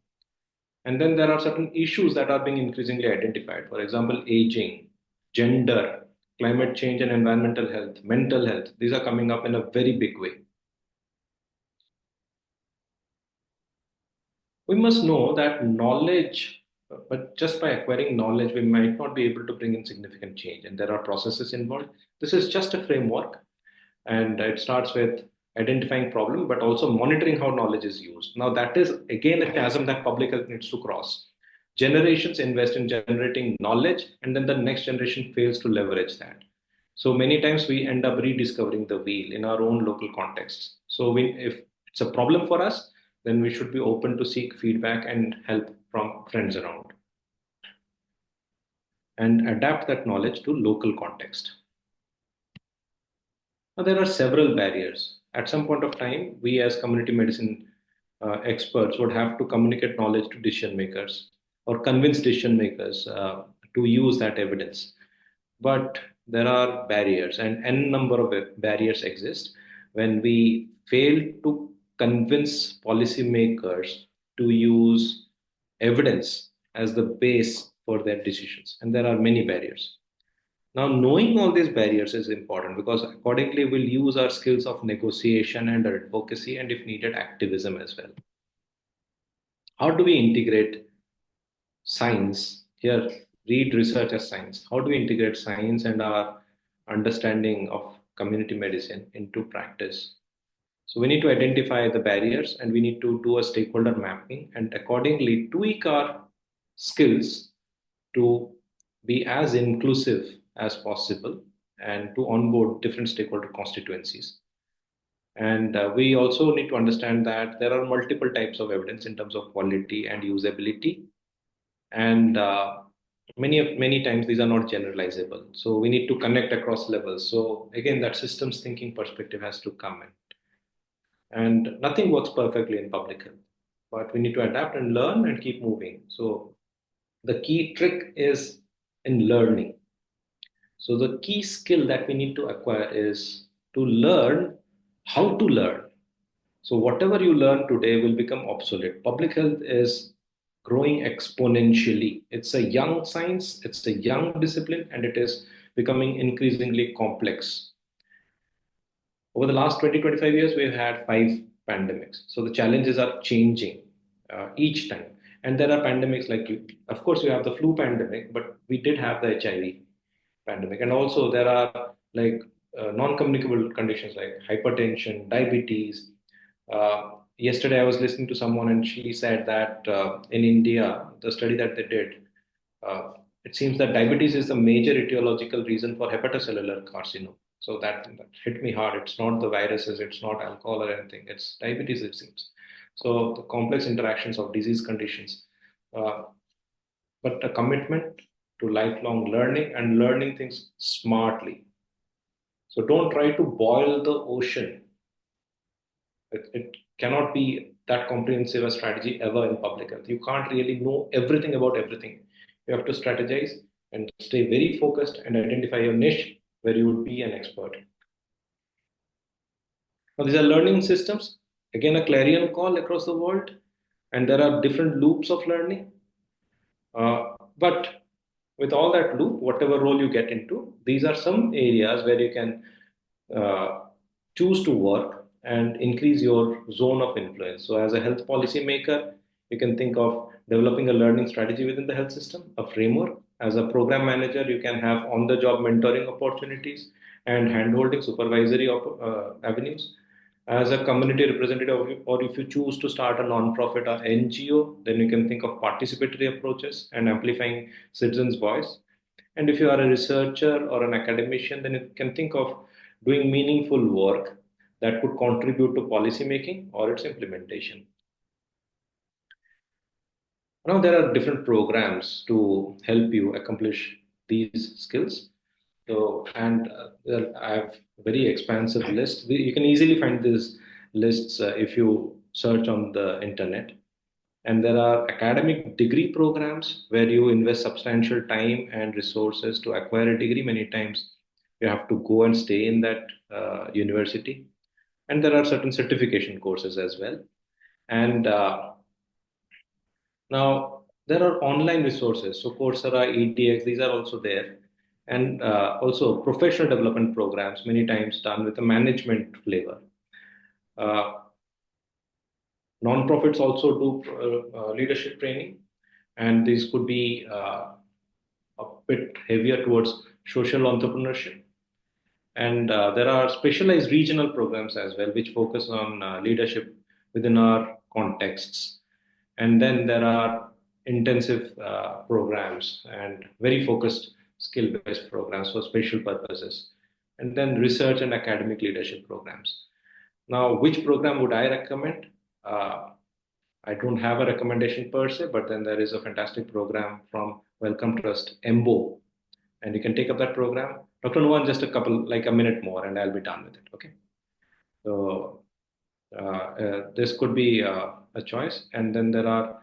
And then there are certain issues that are being increasingly identified. For example, aging, gender, climate change and environmental health, mental health. These are coming up in a very big way. We must know that knowledge, but just by acquiring knowledge, we might not be able to bring in significant change. And there are processes involved. This is just a framework, and it starts with identifying problem, but also monitoring how knowledge is used. Now, that is again a chasm that public health needs to cross. Generations invest in generating knowledge, and then the next generation fails to leverage that. So many times we end up rediscovering the wheel in our own local contexts. So if it's a problem for us, then we should be open to seek feedback and help from friends around and adapt that knowledge to local context. Now, there are several barriers. At some point of time, we as community medicine experts would have to communicate knowledge to decision makers or convince decision makers to use that evidence. But there are barriers, and n number of barriers exist when we fail to convince policymakers to use evidence as the base for their decisions. And there are many barriers. Now, knowing all these barriers is important because accordingly, we'll use our skills of negotiation and advocacy, and if needed, activism as well. How do we integrate science here? Read research as science. How do we integrate science and our understanding of community medicine into practice? So, we need to identify the barriers and we need to do a stakeholder mapping and accordingly tweak our skills to be as inclusive as possible and to onboard different stakeholder constituencies. And we also need to understand that there are multiple types of evidence in terms of quality and usability. And many times these are not generalizable. So we need to connect across levels. So again, that systems thinking perspective has to come in. And nothing works perfectly in public health, but we need to adapt and learn and keep moving. So the key trick is in learning. So the key skill that we need to acquire is to learn how to learn. So whatever you learn today will become obsolete. Public health is growing exponentially. It's a young science, it's a young discipline, and it is becoming increasingly complex. Over the last 20, 25 years, we've had five pandemics. So the challenges are changing each time. And there are pandemics like, of course, you have the flu pandemic, but we did have the HIV pandemic. And also, there are like non-communicable conditions like hypertension, diabetes. Yesterday, I was listening to someone, and she said that in India, the study that they did, uh, it seems that diabetes is the major etiological reason for hepatocellular carcinoma. So that hit me hard. It's not the viruses, it's not alcohol or anything. It's diabetes, it seems. So the complex interactions of disease conditions, uh, but a commitment to lifelong learning and learning things smartly. So don't try to boil the ocean. It cannot be that comprehensive a strategy ever in public health. You can't really know everything about everything. You have to strategize and stay very focused and identify your niche where you would be an expert. Now, these are learning systems. Again, a clarion call across the world, and there are different loops of learning. But with all that loop, whatever role you get into, these are some areas where you can uh, choose to work and increase your zone of influence. So, as a health policy maker, you can think of developing a learning strategy within the health system, a framework. As a program manager, you can have on the job mentoring opportunities and handholding supervisory avenues. As a community representative, or if you choose to start a non-profit or NGO, then you can think of participatory approaches and amplifying citizens' voice. And if you are a researcher or an academician, then you can think of doing meaningful work that could contribute to policy making or its implementation. Now, there are different programs to help you accomplish these skills. So, and well, I have very expansive list. You can easily find these lists if you search on the internet. And there are academic degree programs where you invest substantial time and resources to acquire a degree. Many times you have to go and stay in that university. And there are certain certification courses as well. And now there are online resources. So Coursera, EDX, these are also there. And also professional development programs, many times done with a management flavor. Uh, Nonprofits also do leadership training, and these could be a bit heavier towards social entrepreneurship. And there are specialized regional programs as well, which focus on leadership within our contexts. And then there are intensive programs and very focused skill based programs for special purposes. And then research and academic leadership programs. Now, which program would I recommend? Uh, I don't have a recommendation per se, but then there is a fantastic program from Wellcome Trust, EMBO, and you can take up that program. Dr. Nuwan, just a couple, like a minute more, and I'll be done with it. Okay. So this could be a choice, and then there are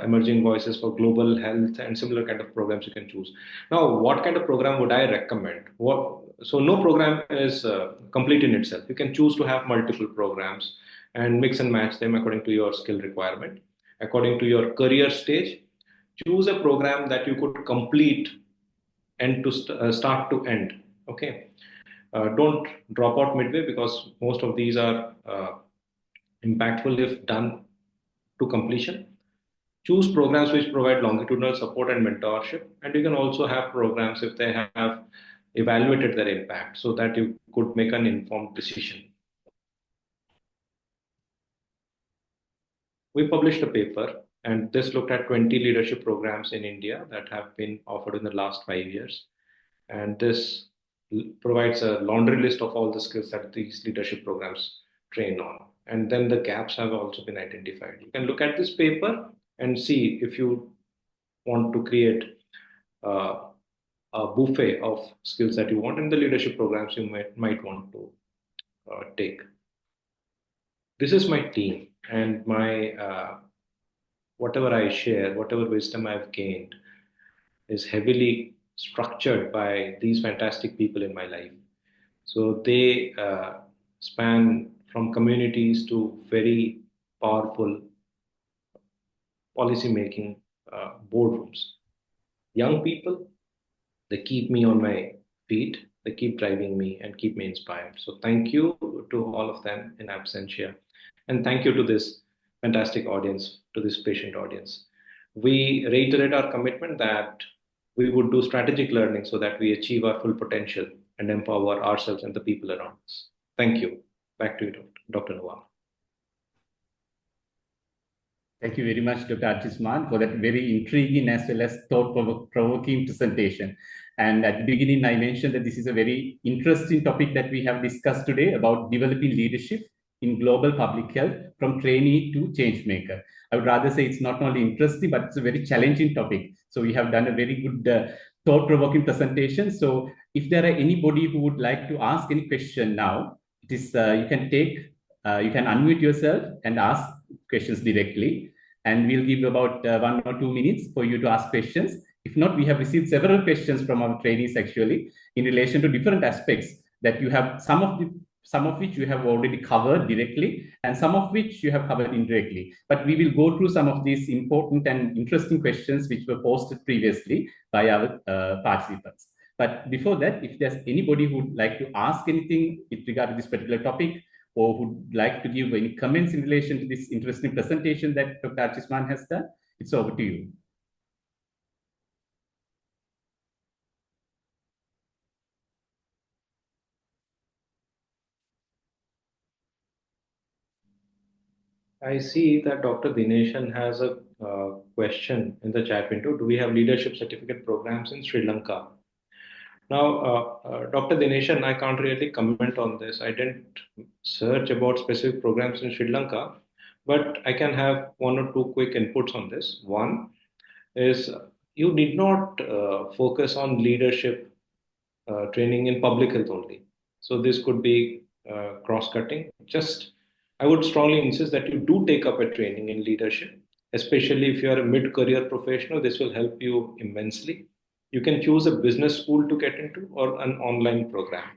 emerging voices for global health and similar kind of programs you can choose. Now, what kind of program would I recommend? What so no program is complete in itself. You can choose to have multiple programs and mix and match them according to your skill requirement, according to your career stage. Choose a program that you could complete end to start to end. Okay, don't drop out midway because most of these are impactful if done to completion. Choose programs which provide longitudinal support and mentorship, and you can also have programs if they have evaluated their impact so that you could make an informed decision. We published a paper, and this looked at 20 leadership programs in India that have been offered in the last 5 years. And this provides a laundry list of all the skills that these leadership programs train on. And then the gaps have also been identified. You can look at this paper and see if you want to create uh, a buffet of skills that you want in the leadership programs you might want to take. This is my team, and my whatever I share, whatever wisdom I've gained is heavily structured by these fantastic people in my life. So they span from communities to very powerful policy making boardrooms. Young people, they keep me on my feet, they keep driving me and keep me inspired. So thank you to all of them in absentia. And thank you to this fantastic audience, to this patient audience. We reiterate our commitment that we would do strategic learning so that we achieve our full potential and empower ourselves and the people around us. Thank you. Back to you, Dr. Nawam. Thank you very much, Dr. Artisman, for that very intriguing as well as thought-provoking presentation. And at the beginning, I mentioned that this is a very interesting topic that we have discussed today about developing leadership in global public health from trainee to change maker. I would rather say it's not only interesting, but it's a very challenging topic. So we have done a very good thought-provoking presentation. So if there are anybody who would like to ask any question now, it is you can unmute yourself and ask questions directly, and we'll give you about 1 or 2 minutes for you to ask questions. If not, we have received several questions from our trainees actually in relation to different aspects that you have, some of which you have already covered directly and some of which you have covered indirectly. But we will go through some of these important and interesting questions which were posted previously by our participants. But before that, if there's anybody who would like to ask anything with regard to this particular topic, or would like to give any comments in relation to this interesting presentation that Dr. Archisman has done, it's over to you. I see that Dr. Dineshan has a question in the chat window. Do we have leadership certificate programs in Sri Lanka? Now, Dr. Dineshan, I can't really comment on this. I didn't search about specific programs in Sri Lanka, but I can have 1 or 2 quick inputs on this. One is you need not focus on leadership training in public health only. So this could be cross-cutting. Just, I would strongly insist that you do take up a training in leadership, especially if you are a mid-career professional. This will help you immensely. You can choose a business school to get into or an online program.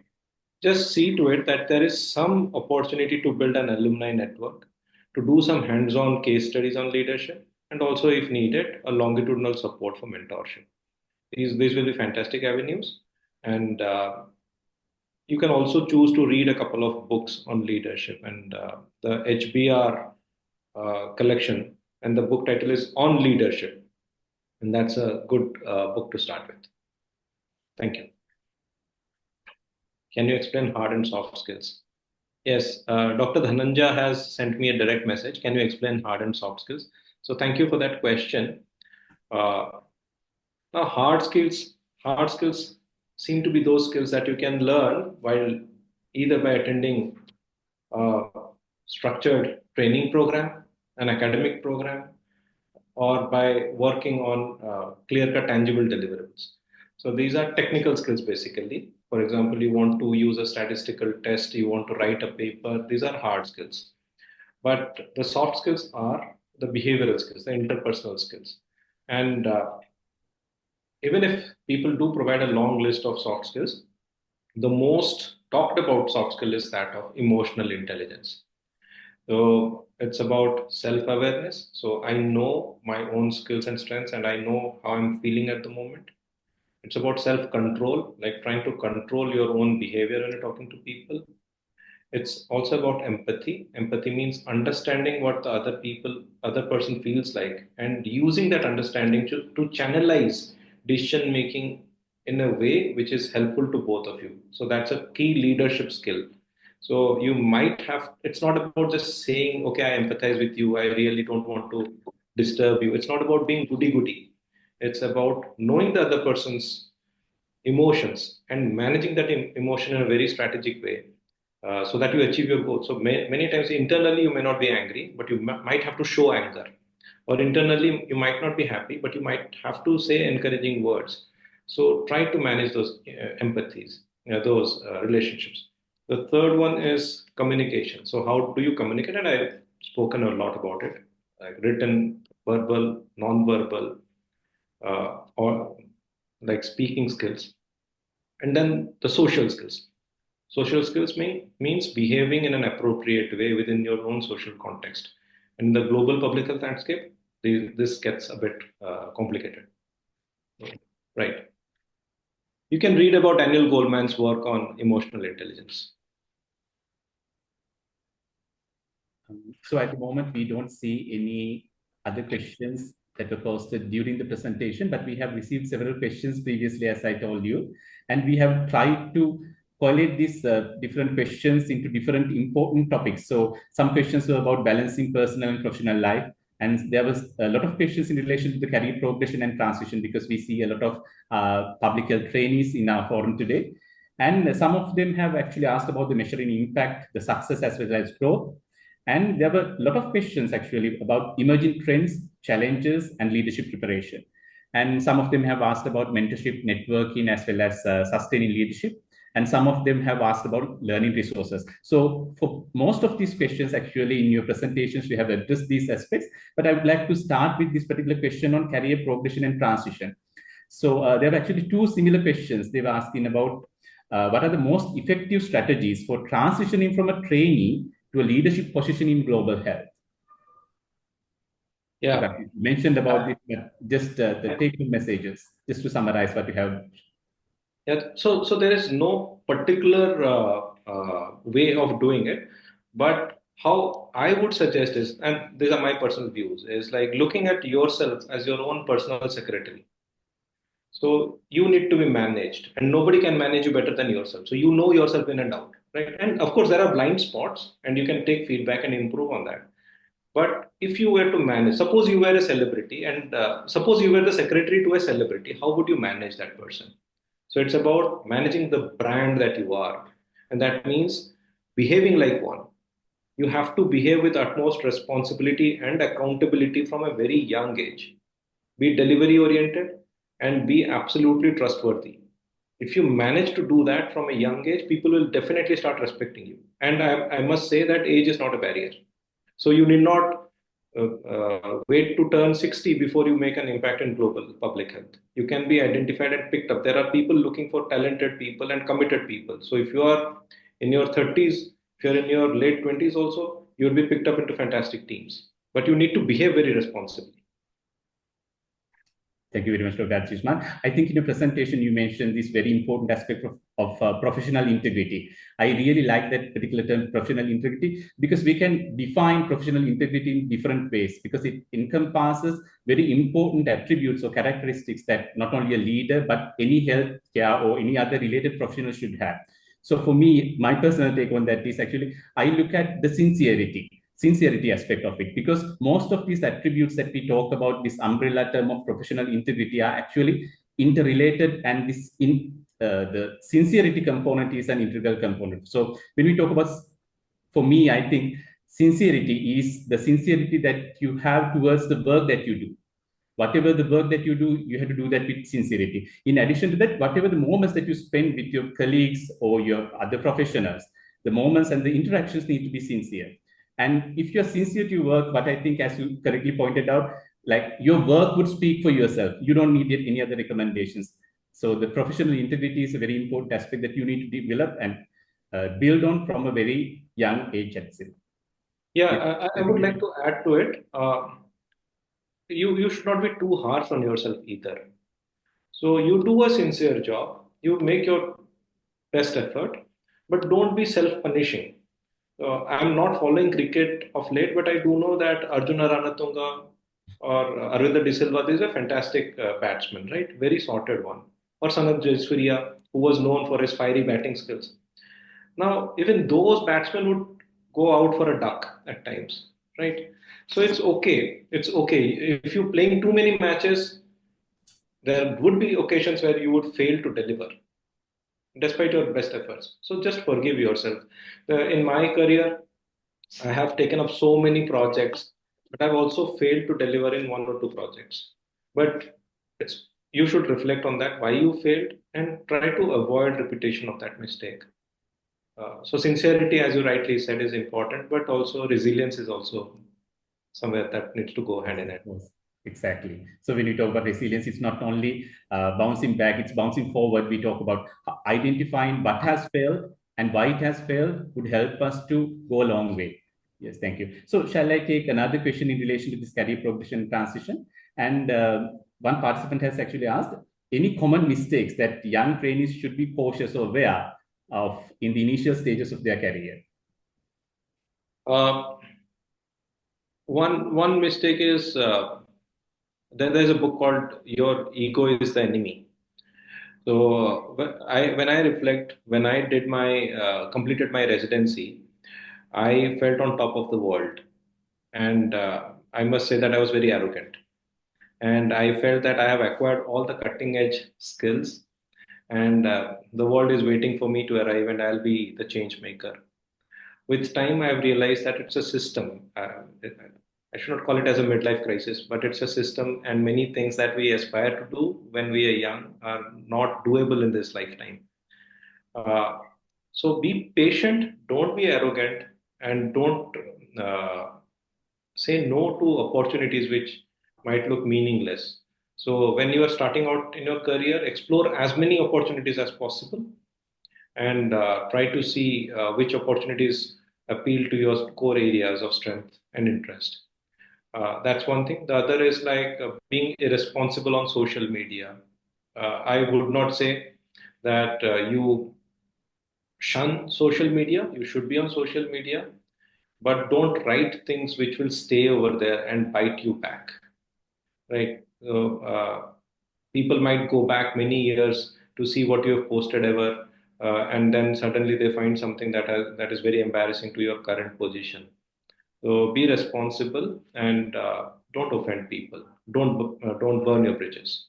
Just see to it that there is some opportunity to build an alumni network, to do some hands-on case studies on leadership, and also, if needed, a longitudinal support for mentorship. These will be fantastic avenues. And you can also choose to read a couple of books on leadership. And the HBR collection, and the book title is On Leadership. And that's a good book to start with. Thank you. Can you explain hard and soft skills? Yes, Dr. Dhananja has sent me a direct message. Can you explain hard and soft skills? So thank you for that question. Uh, Now, hard skills seem to be those skills that you can learn while either by attending a structured training program, an academic program, or by working on clear-cut tangible deliverables. So these are technical skills basically. For example, you want to use a statistical test, you want to write a paper. These are hard skills. But the soft skills are the behavioral skills, the interpersonal skills. And even if people do provide a long list of soft skills, the most talked about soft skill is that of emotional intelligence. So it's about self awareness. So I know my own skills and strengths, and I know how I'm feeling at the moment. It's about self control, like trying to control your own behavior when you're talking to people. It's also about empathy. Empathy means understanding what the other person feels like, and using that understanding to channelize decision making in a way which is helpful to both of you. So that's a key leadership skill. So you might have, it's not about just saying, okay, I empathize with you. I really don't want to disturb you. It's not about being goody goody. It's about knowing the other person's emotions and managing that emotion in a very strategic way so that you achieve your goal. So many times internally you may not be angry, but you might have to show anger. Or internally you might not be happy, but you might have to say encouraging words. So try to manage those empathies, those relationships. The third one is communication. So how do you communicate? And I've spoken a lot about it, like written, verbal, non-verbal, or like speaking skills. And then the social skills. Social skills means behaving in an appropriate way within your own social context. In the global public health landscape, this gets a bit complicated. Right. You can read about Daniel Goleman's work on emotional intelligence. So at the moment, we don't see any other questions that were posted during the presentation, but we have received several questions previously, as I told you, and we have tried to collate these different questions into different important topics. So some questions were about balancing personal and professional life, and there was a lot of questions in relation to the career progression and transition, because we see a lot of public health trainees in our forum today. And some of them have actually asked about the measuring impact, the success as well as growth. And there were a lot of questions actually about emerging trends, challenges, and leadership preparation. And some of them have asked about mentorship, networking, as well as sustaining leadership. And some of them have asked about learning resources. So for most of these questions, actually, in your presentations, we have addressed these aspects. But I would like to start with this particular question on career progression and transition. So there are actually two similar questions. They were asking about what are the most effective strategies for transitioning from a trainee to a leadership position in global health? Yeah. You mentioned about Uh, this, but just the take-home messages, just to summarize what you have. Yeah, so there is no particular way of doing it, but how I would suggest is, and these are my personal views, is like looking at yourself as your own personal secretary. So you need to be managed, and nobody can manage you better than yourself. So you know yourself in and out, right? And of course, there are blind spots, and you can take feedback and improve on that. But if you were to manage, suppose you were a celebrity, and suppose you were the secretary to a celebrity, how would you manage that person? So it's about managing the brand that you are. And that means behaving like one. You have to behave with utmost responsibility and accountability from a very young age. Be delivery oriented and be absolutely trustworthy. If you manage to do that from a young age, people will definitely start respecting you. And I must say that age is not a barrier. So you need not wait to turn 60 before you make an impact in global public health. You can be identified and picked up. There are people looking for talented people and committed people. So if you are in your 30s, if you're in your late 20s also, you'll be picked up into fantastic teams. But you need to behave very responsibly. Thank you very much for that, Jisman. I think in your presentation, you mentioned this very important aspect of professional integrity. I really like that particular term, professional integrity, because we can define professional integrity in different ways, because it encompasses very important attributes or characteristics that not only a leader, but any healthcare or any other related professional should have. So for me, my personal take on that is actually, I look at the sincerity aspect of it, because most of these attributes that we talk about, this umbrella term of professional integrity, are actually interrelated, and this in the sincerity component is an integral component. So when we talk about, for me, I think sincerity is the sincerity that you have towards the work that you do. Whatever the work that you do, you have to do that with sincerity. In addition to that, whatever the moments that you spend with your colleagues or your other professionals, the moments and the interactions need to be sincere. And if you're sincere to your work, but I think, as you correctly pointed out, like your work would speak for yourself. You don't need any other recommendations. So the professional integrity is a very important aspect that you need to develop and build on from a very young age, I'd say. Yeah, Yes, I would like to add to it. You should not be too harsh on yourself either. So you do a sincere job, you make your best effort, but don't be self-punishing. I'm not following cricket of late, but I do know that Arjuna Ranatunga or Arvind De Silva is a fantastic batsman, right? Very sorted one. Or Sanath Jayasuriya, who was known for his fiery batting skills. Now, even those batsmen would go out for a duck at times, right? So it's okay. It's okay. If you're playing too many matches, there would be occasions where you would fail to deliver despite your best efforts. So just forgive yourself. In my career, I have taken up so many projects, but I've also failed to deliver in one or two projects. But you should reflect on that, why you failed, and try to avoid repetition of that mistake. So sincerity, as you rightly said, is important, but also resilience is also somewhere that needs to go hand Yes, in of hand. course. Exactly. So when you talk about resilience, it's not only bouncing back, it's bouncing forward. We talk about identifying what has failed and why it has failed would help us to go a long way. Yes, thank you. So shall I take another question in relation to this career progression transition? And one participant has actually asked, any common mistakes that young trainees should be cautious or aware of in the initial stages of their career? Uh, one mistake is then there's a book called Your Ego is the Enemy. So when I reflect, when I did my completed my residency, I felt on top of the world, and I must say that I was very arrogant, and I felt that I have acquired all the cutting edge skills, and the world is waiting for me to arrive, and I'll be the change maker. With time, I've realized that it's a system. I should not call it as a midlife crisis, but it's a system, and many things that we aspire to do when we are young are not doable in this lifetime. Uh, so be patient, don't be arrogant, and don't uh, say no to opportunities which might look meaningless. So when you are starting out in your career, explore as many opportunities as possible, and try to see which opportunities appeal to your core areas of strength and interest. That's one thing. The other is like being irresponsible on social media. I would not say that you shun social media. You should be on social media, but don't write things which will stay over there and bite you back. Right? So, people might go back many years to see what you have posted ever, and then suddenly they find something that is very embarrassing to your current position. So be responsible and don't offend people. Don't burn your bridges.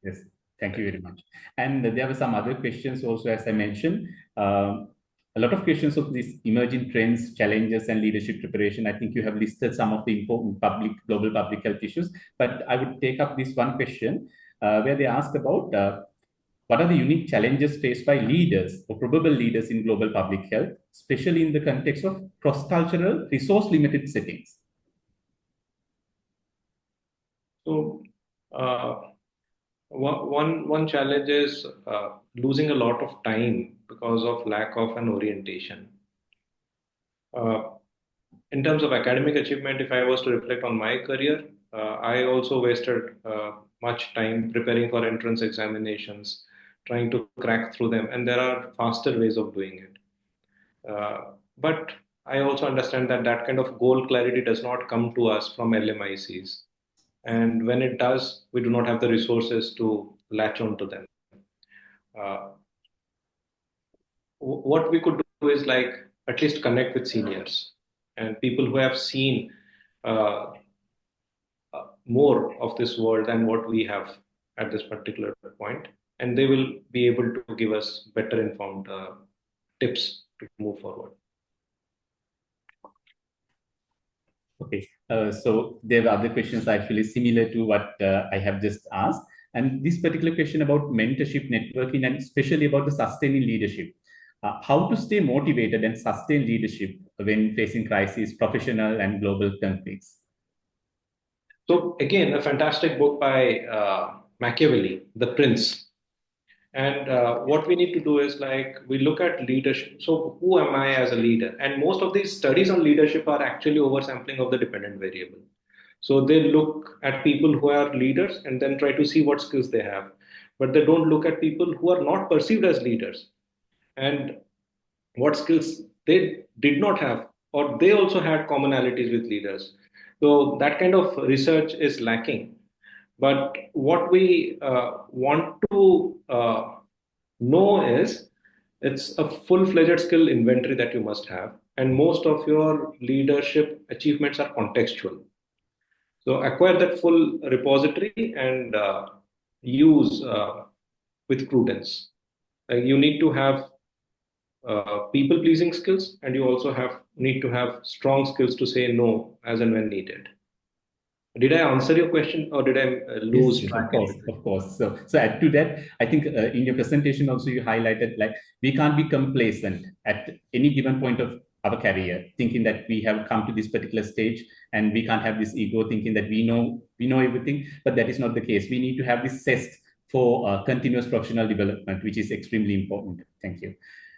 Yes, thank you very much. And there were some other questions also, as I mentioned. A lot of questions of these emerging trends, challenges, and leadership preparation. I think you have listed some of the important global public health issues. But I would take up this one question where they asked about what are the unique challenges faced by leaders or probable leaders in global public health, especially in the context of cross-cultural, resource-limited settings. So one challenge is losing a lot of time because of lack of an orientation. Uh, in terms of academic achievement, if I was to reflect on my career, I also wasted much time preparing for entrance examinations, trying to crack through them, and there are faster ways of doing it. But I also understand that that kind of goal clarity does not come to us from LMICs. And when it does, we do not have the resources to latch on to them. Uh, what we could do is like at least connect with seniors and people who have seen uh, more of this world than what we have at this particular point, and they will be able to give us better informed tips to move forward. Okay, so there were other questions actually similar to what I have just asked. And this particular question about mentorship, networking, and especially about the sustaining leadership. How to stay motivated and sustain leadership when facing crises, professional and global conflicts. So again, a fantastic book by Machiavelli, The Prince. And what we need to do is like we look at leadership. So who am I as a leader? And most of these studies on leadership are actually oversampling of the dependent variable. So they look at people who are leaders and then try to see what skills they have. But they don't look at people who are not perceived as leaders and what skills they did not have, or they also had commonalities with leaders. So that kind of research is lacking. But what we want to know is it's a full-fledged skill inventory that you must have, and most of your leadership achievements are contextual. So acquire that full repository and use with prudence. You need to have people pleasing skills, and you also have need to have strong skills to say no as and when needed. Did I answer your question, or did I Yes, lose yes, track of in course, between? of course. So add to that, I think in your presentation also you highlighted like we can't be complacent at any given point of our career, thinking that we have come to this particular stage and we can't have this ego thinking that we know everything, but that is not the case. We need to have this zest for continuous professional development, which is extremely important. Thank you.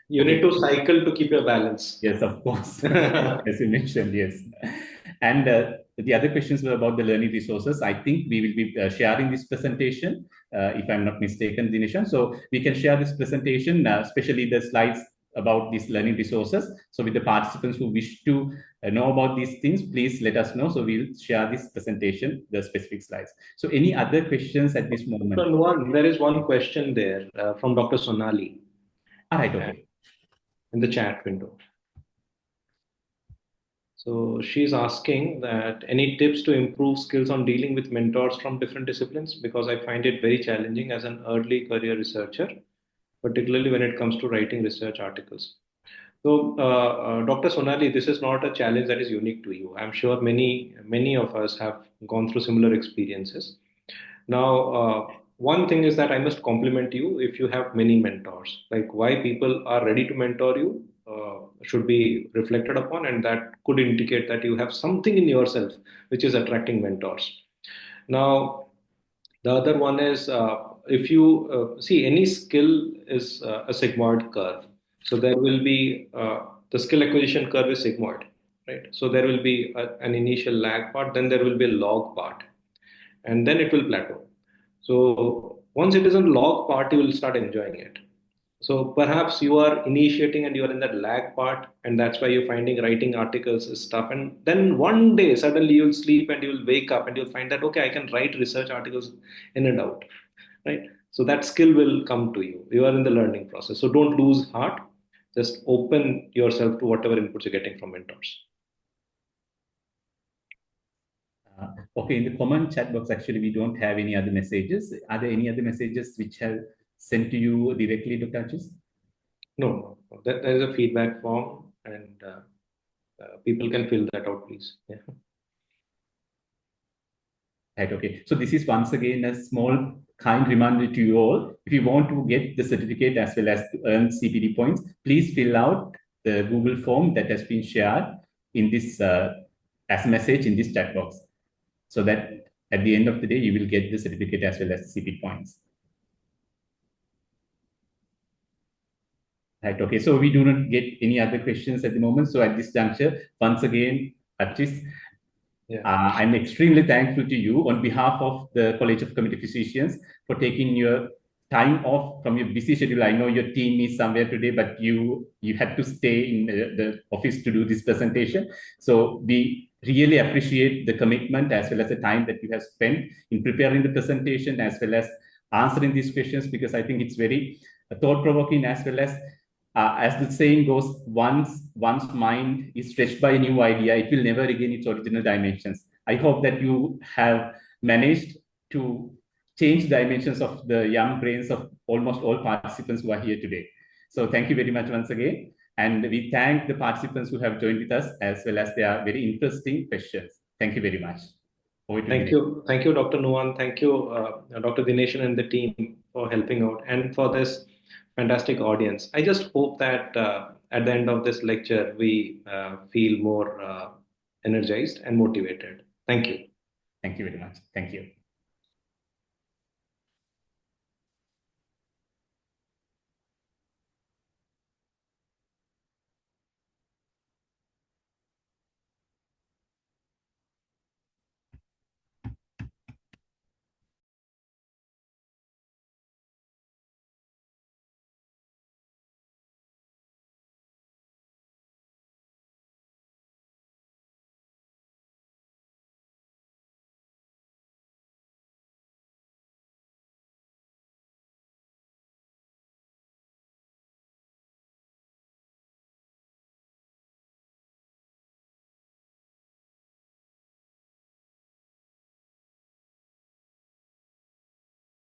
You need Okay. to cycle to keep your balance. Yes, of course. As you mentioned, yes. And the other questions were about the learning resources. I think we will be sharing this presentation, if I'm not mistaken, Dinishan. So we can share this presentation, especially the slides about these learning resources. So with the participants who wish to know about these things, please let us know. So we'll share this presentation, the specific slides. So any other questions at this moment? So, Nuwan, there is one question there from Dr. Sonali All right, uh, okay. in the chat window. So she's asking that any tips to improve skills on dealing with mentors from different disciplines, because I find it very challenging as an early career researcher, particularly when it comes to writing research articles. So, Dr. Sonali, this is not a challenge that is unique to you. I'm sure many of us have gone through similar experiences. Now, one thing is that I must compliment you if you have many mentors. Like why people are ready to mentor you should be reflected upon, and that could indicate that you have something in yourself which is attracting mentors. Now, the other one is if you see any skill is a sigmoid curve. So there will be the skill acquisition curve is sigmoid, right? So there will be an initial lag part, then there will be a log part, and then it will plateau. So once it is in log part, you will start enjoying it. So perhaps you are initiating and you are in that lag part, and that's why you're finding writing articles is tough. And then one day suddenly you'll sleep and you'll wake up and you'll find that okay, I can write research articles in and out, right? So that skill will come to you. You are in the learning process. So don't lose heart. Just open yourself to whatever inputs you're getting from mentors. Okay, in the comment chat box, actually, we don't have any other messages. Are there any other messages which have sent to you directly, Dr. Achis? No. There is a feedback form, and people can fill that out, please. Yeah. Right, okay. So this is once again a small kind reminder to you all. If you want to get the certificate as well as to earn CPD points, please fill out the Google form that has been shared in this as a message in this chat box, so that at the end of the day, you will get the certificate as well as the CPD points. Right, okay. So we do not get any other questions at the moment. So at this juncture, once again, Achis, Yeah. I'm extremely thankful to you on behalf of the College of Community Physicians for taking your time off from your busy schedule. I know your team is somewhere today, but you had to stay in the office to do this presentation. So we really appreciate the commitment as well as the time that you have spent in preparing the presentation as well as answering these questions, because I think it's very thought-provoking as well as the saying goes, once one's mind is stretched by a new idea, it will never regain its original dimensions. I hope that you have managed to change dimensions of the young brains of almost all participants who are here today. So thank you very much once again. And we thank the participants who have joined with us as well as their very interesting questions. Thank you very much. Over to Thank Dinesh. you. Thank you, Dr. Nuwan. Thank you, Dr. Dinesh and the team for helping out and for this fantastic audience. I just hope that at the end of this lecture, we feel more energized and motivated. Thank you. Thank you very much. Thank you.